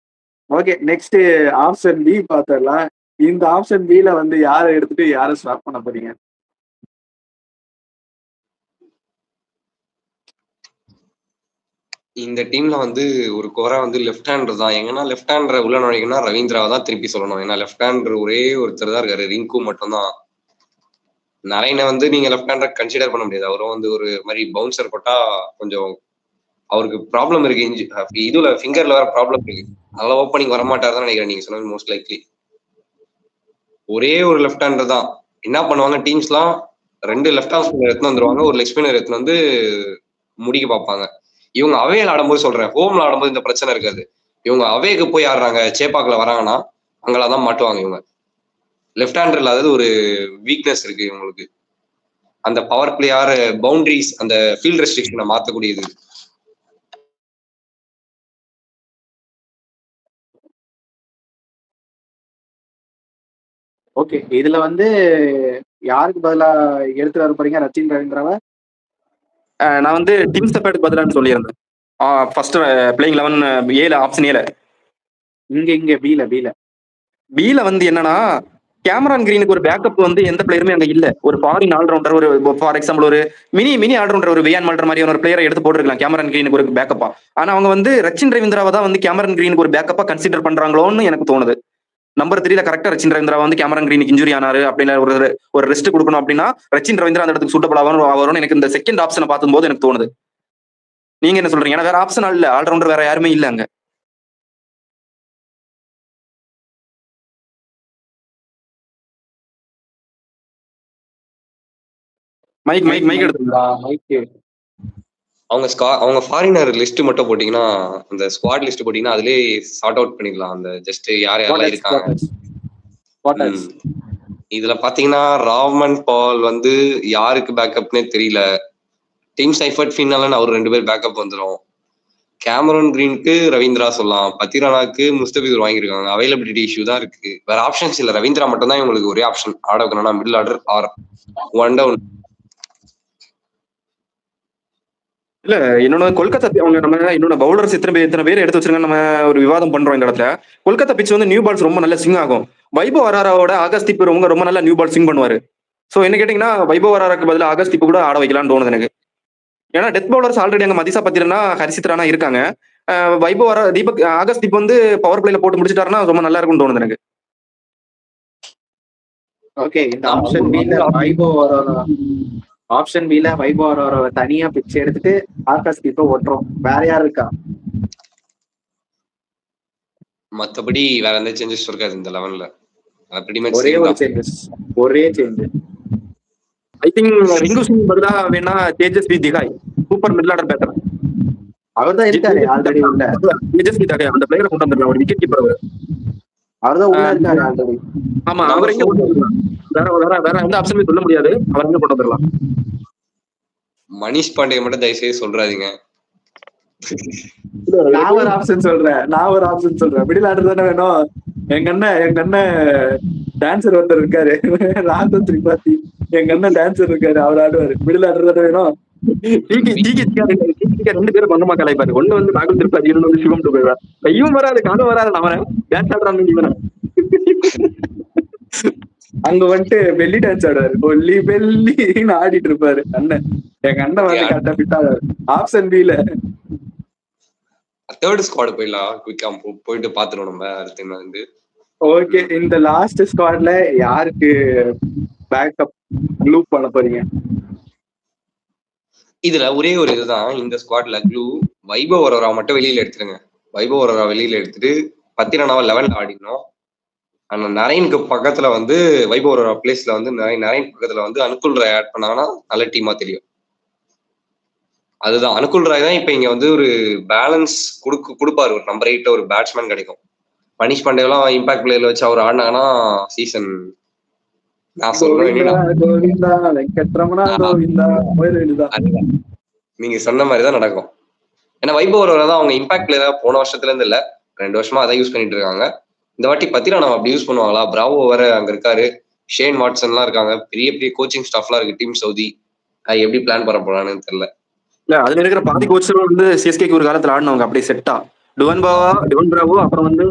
ஓகே, நெக்ஸ்ட் ஆப்ஷன் பி பாத்திரலாம். இந்த ஆப்ஷன் பில வந்து யாரை எடுத்துட்டு யாரை ஸ்வாப் பண்ண போறீங்க? இந்த டீம்ல வந்து ஒரு கோரா வந்து லெஃப்ட் ஹேண்டர் தான். எங்கன்னா லெஃப்ட் ஹேண்டர் உள்ள நுழைக்கணும்னா ரவீந்திராவை தான் திருப்பி சொல்லணும். ஏன்னா லெஃப்ட் ஹேண்டர் ஒரே ஒருத்தர் தான் இருக்காரு, ரிங்கு மட்டும்தான். நரேனை வந்து நீங்க லெஃப்ட் ஹேண்டர் கன்சிடர் பண்ண முடியாது. அவரும் வந்து ஒரு மாதிரி பவுன்சர் போட்டா கொஞ்சம் அவருக்கு ப்ராப்ளம் இருக்கு. இதுல ஃபிங்கர்ல வேற ப்ராப்ளம் இருக்கு, அதெல்லாம் ஓப்பனிங் வரமாட்டாருதான் நினைக்கிறேன். நீங்க சொன்னது மோஸ்ட் லைக்லி ஒரே ஒரு லெஃப்ட் ஹேண்டர் தான். என்ன பண்ணுவாங்க டீம்ஸ்லாம், 2 லெஃப்ட் ஹாஃப் ஸ்பின்னர் எடுத்துன்னு வந்துருவாங்க, ஒரு லெக் ஸ்பின்னர் எடுத்துன்னு வந்து முடிக்க பார்ப்பாங்க. இவங்க அவேல ஆடும்போது சொல்றேன், ஹோம்ல ஆடும்போது இந்த பிரச்சனை இருக்காது. இவங்க அவேக்கு போய் ஆடுறாங்க, சேப்பாக்குல வராங்கன்னா அங்கெல்லாம் மாட்டுவாங்க இவங்க. லெஃப்ட் ஹேண்டர் இல்லாதது ஒரு வீக்னஸ் இருக்கு இவங்களுக்கு. அந்த பவர் பிளே ஆர் பவுண்டரிஸ், அந்த ஃபீல்ட் ரெஸ்ட்ரிக்ஷனை மாற்றக்கூடியது. ஓகே, இதுல வந்து யாருக்கு பதிலா எடுத்து வர போறீங்க ரச்சின் ரவீந்திராவை? நான் வந்து டிம் செஃபர்டுக்கு பதிலான்னு சொல்லியிருந்தேன். ஃபர்ஸ்ட் பிளேயிங் 11 ஏல ஆப்ஷன் ஏல. இங்க பீல வந்து என்னன்னா கேமரான் கிரீனுக்கு ஒரு பேக்கப் வந்து எந்த பிளேயருமே அங்க இல்ல. ஒரு ஃபாரின் ஆல்ரவுண்டர், ஒரு ஃபார் எக்ஸாம்பிள் ஒரு மினி ஆல்ரவுண்டர், ஒரு வியான் மால்டர் மாதிரியான ஒரு பிளேயரை எடுத்து போட்டுருக்கலாம் கேமரான் கிரீனுக்கு ஒரு பேக்கப்பா. ஆனா அவங்க வந்து ரச்சின் ரவீந்திராவை தான் வந்து கேமரான் கிரீனுக்கு ஒரு பேக்கப்பா கன்சிடர் பண்றாங்களோன்னு எனக்கு தோணுது. நம்பர் 3ல கரெக்டா ரச்சின் ரவீந்திரா வந்து கேமரான் கிரீனுக்கு இன்ஜுரி ஆனாரு அப்படின்னு ஒரு ரெஸ்ட் கொடுக்கணும் அப்படின்னா ரச்சின் ரவீந்திரா அந்த இடத்துக்கு சூட்டபிள் ஆவாருன்னு எனக்கு இந்த செகண்ட் ஆப்ஷனை பார்க்கும்போது எனக்கு தோணுது. நீங்க என்ன சொல்றீங்க? ஏன்னா வேற ஆப்ஷன் இல்ல, ஆல்ரவுண்டர் வேற யாருமே இல்ல அங்க. மைக் எடுத்து அவங்க ஃபாரினர் லிஸ்ட் மட்டும் போட்டீங்கன்னா, அந்த ஸ்குவாட் லிஸ்ட் போட்டீங்கன்னா அதுலயே சார்ட் அவுட் பண்ணிடலாம். அந்த ஜஸ்ட் யாரெல்லாம் இருக்காங்க. இதுல பாத்தீங்கன்னா ராவ்மன் பால் வந்து யாருக்கு பேக்கப்னே தெரியல. டீம் சைஃபர்ட் ஃபின்னாலன் அவர் 2 பேர் பேக்கப் வந்துடும். கேமரன் கிரீனுக்கு ரவீந்திரா சொல்லலாம், பத்திரானாக்கு முஸ்தபிசூர் வாங்கியிருக்காங்க. அவைலபிலிட்டி இஷ்யூ தான் இருக்கு, வேற ஆப்ஷன்ஸ் இல்ல. ரவீந்திரா மட்டும் தான் உங்களுக்கு ஒரே ஆப்ஷன் ஆட வைக்கணும்னா middle order or one down. இல்ல இன்னொன்னு கொல்கத்தா அவங்க நம்ம இன்னொன்னு பவுலர்ஸ் இத்தனை பேர் எடுத்து வச்சிருக்காங்க. நம்ம ஒரு விவாதம் பண்றோம் இந்த இடத்துல. கொல்கத்தா பிச் வந்து நியூ பால்ஸ் ரொம்ப நல்ல ஸ்விங் ஆகும். வைபவ் அராராவோட ஆகஸ்தீப் ரொம்ப நல்ல நியூ பால் ஸ்விங் பண்ணுவாரு. சோ என்ன கேட்டீங்கன்னா வைபவ் அராராக்கு பதிலா ஆகஸ்தீப் கூட ஆட வைக்கலாம்னு தோணுது எனக்கு. ஏன்னா டெத் பவுலர்ஸ் ஆல்ரெடி அங்க மதிசா பத்திரனா ஹர்ஷித் ராணா இருக்காங்க. வைபவ் அரா தீபக் ஆகஸ்தீப் வந்து பவர் பிளேல போட்டு முடிச்சிட்டாருன்னா ரொம்ப நல்லா இருக்கும்னு தோணுது எனக்கு. ஓகே, இந்த ஆப்ஷன் பில வைபவ் அரோராவை தனியா பிச்சு எடுத்துட்டு ஆகாஷ்தீப்பை ஓட்டுறோம். வேற யார் இருக்கா? மத்தபடி வேற எந்த சேஞ்சஸ் இருக்காது இந்த லெவன்ல. ஒரே change. I think Rinku Singh பதிலா வேணா தேஜஸ்வி திகாய் சூப்பர் மிடில் ஆர்டர் பேட்டர். அவர்தான் இருக்காரு ஆல்ரெடி உள்ள. தேஜஸ்வி திகாய் அந்த பிளேயரை கொண்டு வந்துடலாம். ஒரு விக்கெட் கீப்பர் அவர்தான் உள்ள இருக்காரு ஆல்ரெடி. ஆமா, அவர் எங்க கொண்டு வந்துடலாம். வேற எந்த ஆப்ஷனுமே சொல்ல முடியாது. அவர் எங்க கொண்டு வந்துடலாம். மணிஷ் பாண்டே மட்டும் தயவுசெய்து சொல்றாதீங்க. நான் ஒரு ஆப்ஷன் சொல்றேன். மிடில் ஆர்டர் தானே வேணும். எங்க அண்ணன் டான்சர் ஒருத்தர் இருக்காரு, ராகுல் திரிபாதி. எங்க அண்ணன் டான்சர் இருக்காரு, அவர் ஆடுவாரு. மிடில் ஆர்டர் தானே வேணும். ரெண்டு பேரும் பண்ணமா கலாய்ப்பாரு. ஒண்ணு வந்து ராகுல் திரிபாதி, இன்னொன்னு வந்து சிவம் டுபே. கையும் வராது காலும் வராது. அவன் டான்ஸ் ஆடுறான். அங்க வந்துட்டு பெல்லி டான்ஸ் ஆடுவாரு. ஒல்லி பெல்லின்னு ஆடிட்டு இருப்பாரு அண்ணன். எங்க அண்ணன் வந்து கரெக்டா ஃபிட் ஆவாரு. ஆப்ஷன் பில தேர்ட் ஸ்குவாட் போயிடலாம். குயிக்கா போயிட்டு பாத்துறோம் நம்ம அடுத்து என்ன வந்து. ஓகே, இந்த லாஸ்ட் ஸ்குவாட்ல யாருக்கு பேக்கப் க்ளூ பண்ண போறீங்க? இதுல ஒரே ஒரு இதுதான் இந்த ஸ்குவாட்ல க்ளூ. வைபவ் அரோரா மட்டும் வெளியில எடுத்துருங்க. வைபவ் அரோரா வெளியில எடுத்துட்டு பத்திரனாவை 11ல ஆடினோம். ஆனா நரேனுக்கு பக்கத்துல வந்து வைபவ் அரோரா பிளேஸ்ல வந்து நரேன் பக்கத்துல வந்து அனுகுல் ராய் ஆட் பண்ணாங்கன்னா நல்ல டீமா தெரியும். அதுதான் அனுகுல் ராய் தான் இப்ப இங்க வந்து ஒரு பேலன்ஸ் கொடுப்பாரு. ஒரு நம்பர் 8 ஒரு பேட்ஸ்மேன் கிடைக்கும். மணிஷ் பாண்டேலாம் இம்பாக்ட் பிளேயர்ல வச்சு அவர் ஆடினாங்கன்னா சீசன் நான் சொல்றேன். நீங்க சொன்ன மாதிரிதான் நடக்கும். ஏன்னா வைபவ் அரோரா தான் அவங்க இம்பாக்ட் பிளேயரா போன வருஷத்துல இருந்து இல்ல 2 வருஷமா அதான் யூஸ் பண்ணிட்டு இருக்காங்க. இந்த வாட்டி பத்திரா நம்ம அப்படி யூஸ் பண்ணுவாங்களா? பிராவோ வேற அங்க இருக்காரு, ஷேன் வாட்சன் எல்லாம் இருக்காங்க, பெரிய பெரிய கோச்சிங் ஸ்டாஃப்லாம் இருக்கு டீம் சவுதி. எப்படி பிளான் பண்ண போறான்னு தெரியல. இல்ல அதுல இருக்கிற பாதி கோச்சரும் வந்து சிஎஸ்கேக்கு ஒரு காலத்துல ஆடினவங்க அப்படியே செட்டா. டுவன் பிராவோ, அப்புறம் வந்து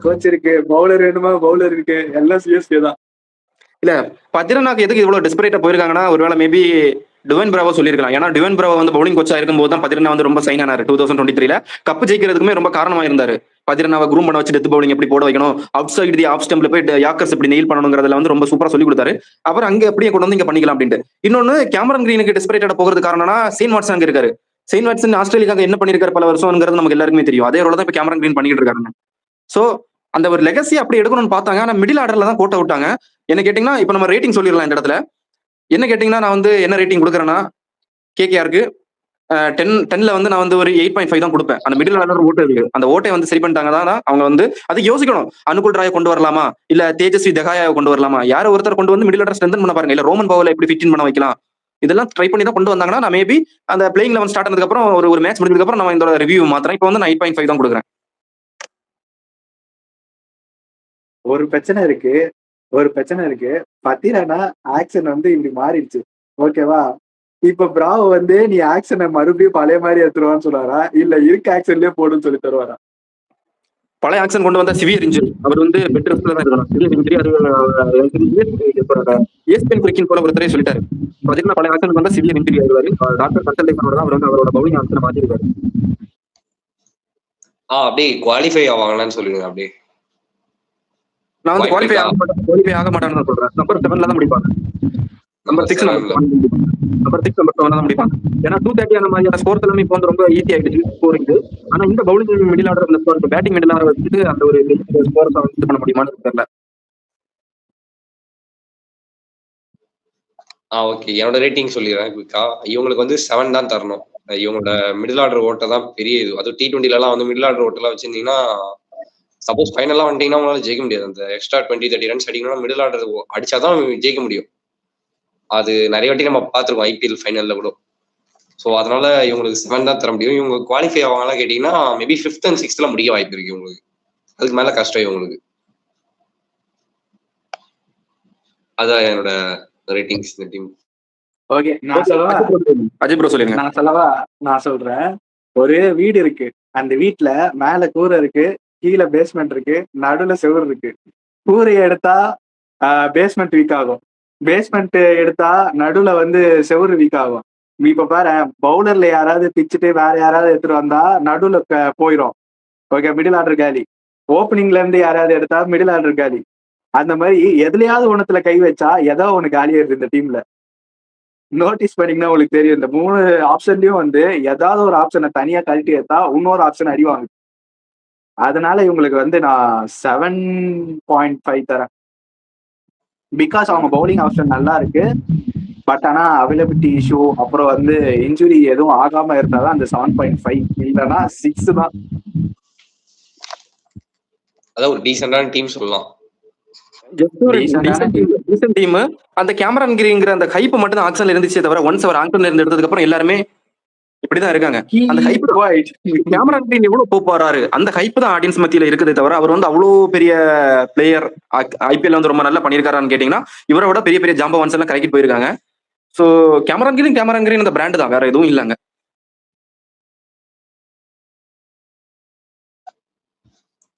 கோச் இருக்கு, பவுலர் வேணுமா பவுலர் இருக்கு, எல்லாம் சிஎஸ்கே தான். இல்ல பத்திரனாக்கு எதுக்கு இவ்வளவு டெஸ்பரேட்டா போயிருக்காங்கன்னா ஒருவேளை மேபி டுவன் பிராவோ சொல்லிருக்கலாம். ஏன்னா டுவன் பிராவோ வந்து பவுலிங் கோச்சா இருக்கும்போது தான் பத்திரனா வந்து ரொம்ப சைன் ஆனாரு. 2023 கப்பு ஜெயிக்கிறதுக்குமே ரொம்ப காரணமா இருந்தாரு. பத்திரனாவை குரூம் பண்ண வச்சு டெத் பவுலிங் எப்படி போட வைக்கணும், அவுட் சைடு தி ஆஃப் ஸ்டம்ப்ல போய் யாக்கர்ஸ் எப்படி நெயில் பண்ணணுங்கிறதுல வந்து ரொம்ப சூப்பரா சொல்லி கொடுத்தாரு. அவர் அங்க அப்படியே கொண்டு வந்து இங்க பண்ணிக்கலாம் அப்படின்ட்டு. இன்னொன்னு கேமரன் கிரீனுக்கு டெஸ்பரேட்டா போகிறது காரணம்னா செயின் வாட்சன் அங்க இருக்காரு. செயின் வாட்சன் ஆஸ்திரேலியாவுக்கு என்ன பண்ணிருக்காரு பல வருஷம்ங்கிறது நமக்கு எல்லாருக்குமே தெரியும். அதே ரோல தான் இப்ப கேமரன் கிரீன் பண்ணிட்டு இருக்காங்க. சோ அந்த ஒரு லெகசி அப்படி எடுக்கணும்னு பார்த்தாங்க. ஆனா மிடில் ஆர்டர்ல தான் கோட்டை விட்டாங்க. என்ன கேட்டீங்கன்னா இப்ப நம்ம ரேட்டிங் சொல்லிடலாம் இந்த இடத்துல. என்ன கேட்டீங்கன்னா நான் வந்து என்ன ரேட்டிங் கொடுக்குறேன்னா கேகேஆருக்கு 10ல வந்து நான் வந்து ஒரு 8.5 தான் கொடுப்பேன். அந்த மிடில் ஆர்டர் ஓட்டு இருக்கு. அந்த ஓட்டை வந்து சரி பண்ணிட்டாங்க தான் அவங்க வந்து அது யோசிக்கணும். அனுகுல் ராயை கொண்டு வரலாமா, இல்ல தேஜஸ்வி திகாயை கொண்டு வரலாமா, யாரோ ஒருத்தர் கொண்டு வந்து மிடில் ஆர்டர் ஸ்ட்ரென்தன் பண்ண பாருங்க, இல்ல ரோமன் பவுல எப்படி ஃபிட் இன் பண்ண வைக்கலாம், இதெல்லாம் ட்ரை பண்ணி தான் கொண்டு வந்தாங்கன்னா நான் மேபி அந்த பிளேயிங் 11 ஸ்டார்ட் ஆனதுக்கு அப்புறம் ஒரு மேட்ச் முடிஞ்சதுக்கு அப்புறம் நான் இந்த ரிவ்யூ மாத்திரம். இப்போ வந்து நான் 8.5 தான் கொடுக்குறேன். ஒரு பிரச்சனை இருக்கு. பத்திரனா ஆக்சன் வந்து இப்படி மாறிடுச்சு, ஓகேவா? இப்ப பிராவோ வந்து நீ ஆக்சனை மறுபடியும் பழைய மாதிரி எடுத்துருவான்னு சொல்லுவாரா, இல்ல இருக்க ஆக்சன்லயே போடுன்னு சொல்லி தருவாரா? பழைய ஆக்சன் கொண்டு வந்தா சிவியர் இன்ஜுரி. அவர் வந்து பெட் ரெஸ்ட்ல தான் இருக்கணும். சிவியர் இன்ஜுரி அது ஏஸ்பென் குரிக்கின் போல ஒருத்தரே சொல்லிட்டாரு. பாத்தீங்கன்னா பழைய ஆக்சன் வந்தா சிவியர் இன்ஜுரி ஆயிடுவாரு. டாக்டர் கன்சல்டேஷன் தான் அவர் வந்து அவரோட பவுலிங் ஆப்ஷனை மாத்திருக்காரு. அப்படியே குவாலிஃபை ஆவாங்களான்னு சொல்லுங்க. அப்படியே நான் வந்து குவாலிஃபை ஆக மாட்டான்னு சொல்றேன். நம்பர் 7ல தான் முடிப்பாங்க. நம்பர் 6 நம்பர் 7 தான் முடிப்பாங்க. ஏன்னா 230 அந்த மாதிரியான ஸ்கோர்ஸ் எல்லாமே இப்போ வந்து ரொம்ப ஈஸி ஆயிடுச்சு ஸ்கோரிங். ஆனா இந்த பவுலிங் மிடில் ஆர்டர் இந்த ஸ்கோர் பேட்டிங் மிடில் ஆர்டர் வச்சுட்டு அந்த ஒரு ஸ்கோர்ஸ் வந்து பண்ண முடியுமான்னு தெரியல. ஓகே, என்னோட ரேட்டிங் சொல்லிடுறேன் குயிக்கா. இவங்களுக்கு வந்து 7 தான் தரணும். இவங்களோட மிடில் ஆர்டர் ஓட்டை தான் பெரிய இது. அது T20 எல்லாம் வந்து மிடில் ஆர்டர் ஓட்டெல்லாம் வச்சிருந்தீங்கன்னா சப்போஸ் ஃபைனலா வந்துட்டீங்கன்னா உங்களால ஜெயிக்க முடியாது. அந்த எக்ஸ்ட்ரா 20-30 ரன்ஸ் அடிக்கணும்னா மிடில் ஆர்டர் அடிச்சாதான் ஜெயிக்க முடியும். அது நிறைய வாட்டி நம்ம பார்த்துருக்கோம் ஐபிஎல் ஃபைனல்ல கூட. ஸோ அதனால இவங்களுக்கு 7 தான் தர முடியும். இவங்க குவாலிஃபை ஆவாங்களா கேட்டீங்கன்னா மேபி 5th and 6th முடிக்க வாய்ப்பு இருக்கு இவங்களுக்கு. அதுக்கு மேல கஷ்டம் இவங்களுக்கு. அதான் என்னோட ரேட்டிங்ஸ் இந்த டீம். ஓகே, நான் சொல்லவா? அஜய் ப்ரோ சொல்லுங்க. நான் சொல்றேன். ஒரு வீடு இருக்கு, அந்த வீட்டுல மேல கூரை இருக்கு, கீழே பேஸ்மெண்ட் இருக்கு, நடுவுல செவுரு இருக்கு. கூரையை எடுத்தா பேஸ்மெண்ட் வீக் ஆகும், பேஸ்மெண்ட் எடுத்தா நடுவுல வந்து செவுரு வீக் ஆகும். இப்ப பாரு, பவுலர்ல யாராவது பிச்சுட்டு வேற யாராவது எடுத்துட்டு வந்தா நடுவுல போயிடும். ஓகே, மிடில் ஆர்டர் காலி. ஓப்பனிங்ல இருந்து யாராவது எடுத்தா மிடில் ஆர்டர் காலி. அந்த மாதிரி எதுலயாவது ஒண்ணுத்துல கை வச்சா ஏதோ ஒண்ணு காலியாயிருது இந்த டீம்ல. நோட்டீஸ் பண்ணீங்கன்னா உங்களுக்கு தெரியும், இந்த 3 ஆப்ஷன்லயும் வந்து ஏதாவது ஒரு ஆப்ஷனை தனியா கழட்டி எடுத்தா இன்னொரு ஆப்ஷன் அடிவாங்க. அதனால இவங்களுக்கு வந்து நான் 7.5 தரேன். பிகாஸ் அவங்க பவுலிங் ஆப்ஷன் நல்லா இருக்கு. பட் ஆனா அவைலபிலிட்டி இஷ்யூ, அப்புறம் வந்து இன்ஜுரி எதுவும் ஆகாம இருந்தாதான் அந்த 7.5, இல்லைன்னா 6 தான். அதான் ஒரு டீசென்டான டீம் சொல்லலாம். டீம். அந்த கேமரான் கிரீங்கிற அந்த ஹைப் மட்டும் தான் ஆக்ஷன்ல இருந்துச்சே தவிர ஒன்ஸ் அவர் ஆக்ஷன்ல இருந்து எடுத்ததுக்கு அப்புறம் எல்லாருமே இப்படிதான் இருக்காங்க. அந்த ஹைப் கேமரான் கிரீன் எவ்வளவு போறாரு, அந்த ஹைப் தான் ஆடியன்ஸ் மத்தியில இருக்குதே தவிர அவர் வந்து அவ்வளவு பெரிய பிளேயர் ஐபிஎல் வந்து ரொம்ப நல்லா பண்ணிருக்காரான்னு கேட்டீங்கன்னா இவரை விட பெரிய பெரிய ஜாம்பவான்ஸ் எல்லாம் கரைக்கிட்டு போயிருக்காங்க. சோ கேமரான் கிரீன் அந்த பிராண்ட் தான், வேற எதுவும் இல்லைங்க.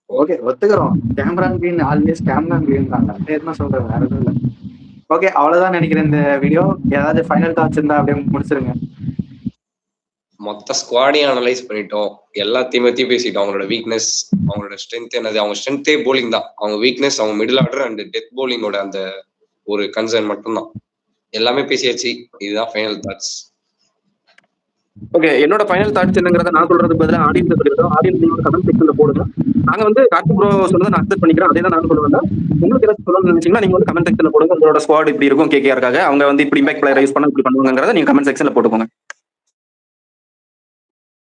ஓகே, ஒத்துக்கிறோம். Cameron Green always Cameron Green தாங்க, என்ன சொல்றேன், வேற எதுவும் இல்லை. ஓகே, அவ்வளவுதான் நினைக்கிறேன் இந்த வீடியோ. ஏதாவது ஃபைனல் தாட்ஸ் இருந்தா அப்படியே முடிச்சிருங்க. மொத்த ஸ்குவாடையும் அனலைஸ் பண்ணிட்டோம், எல்லாத்தையும் பத்தி பேசிட்டோம். அவங்களோட வீக்னஸ், அவங்களோட ஸ்ட்ரென்த் என்னது. அவங்க ஸ்ட்ரென்த்தே போலிங் தான். அவங்க வீக்னஸ் அவங்க மிடில் ஆர்டர் அண்ட் டெத் போலிங்கோட அந்த ஒரு கன்சர்ன் மட்டும்தான். எல்லாமே பேசியாச்சு. இதுதான் ஃபைனல் தாட்ஸ். ஓகே, என்னோட ஃபைனல் தாட்ஸ் என்னங்கிறத நான் சொல்றதுக்கு பதிலாக ஆடியன்ஸ் சொல்லிடுறோம். ஆடியன்ஸ் நீங்க கமெண்ட் செக்ஷன்ல போடுங்க. நாங்க வந்து கார்த்தி ப்ரோ சொல்றதை நான் அக்செப்ட் பண்ணிக்கிறேன். அதே தான் நான் சொல்லுவேன். உங்களுக்கு ஏதாச்சும் சொல்லணும்னு நினைச்சீங்கன்னா நீங்க வந்து கமெண்ட் செக்ஷன்ல போடுங்க. உங்களோட ஸ்குவாட் இப்படி இருக்கும், கேகேஆருக்காக அவங்க வந்து இப்படி இம்பாக்ட் பிளேயர் யூஸ் பண்ண இப்படி பண்ணுவாங்கிறத நீங்க கமெண்ட் செக்ஷன்ல போட்டுக்கோங்க.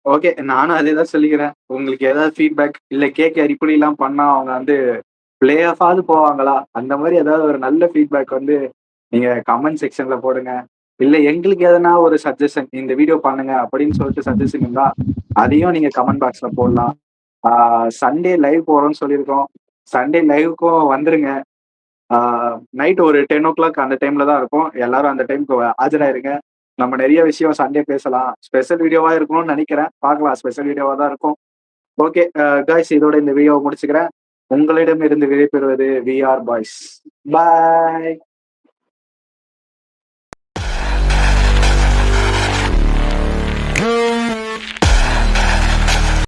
ஓகே, நானும் அதே தான் சொல்லிக்கிறேன். உங்களுக்கு ஏதாவது ஃபீட்பேக், இல்ல கேகேஆர் இப்படி எல்லாம் பண்ணா அவங்க வந்து பிளே ஆஃபாவது போவாங்களா, அந்த மாதிரி ஏதாவது ஒரு நல்ல ஃபீட்பேக் வந்து நீங்க கமெண்ட் செக்ஷன்ல போடுங்க. இல்ல எங்களுக்கு எதனா ஒரு சஜஷன், இந்த வீடியோ பண்ணுங்க அப்படின்னு சொல்லிட்டு சஜஷன் இருந்தா அதையும் நீங்க கமெண்ட் பாக்ஸ்ல போடலாம். சண்டே லைவ் போறோம்னு சொல்லியிருக்கோம். சண்டே லைவுக்கும் வந்துருங்க. நைட் ஒரு 10 o'clock அந்த டைம்ல தான் இருக்கும். எல்லாரும் அந்த டைமுக்கு ஆஜராயிருங்க. நம்ம நிறைய விஷயம் சண்டே பேசலாம். ஸ்பெஷல் வீடியோவா இருக்கணும்னு நினைக்கிறேன். பார்க்கலாம், ஸ்பெஷல் வீடியோவா தான் இருக்கும். ஓகே காய்ஸ், இதோட இந்த வீடியோவை முடிச்சுக்கிறேன். உங்களிடம் இருந்து விடைபெறுவது VR பாய்ஸ். பாய்.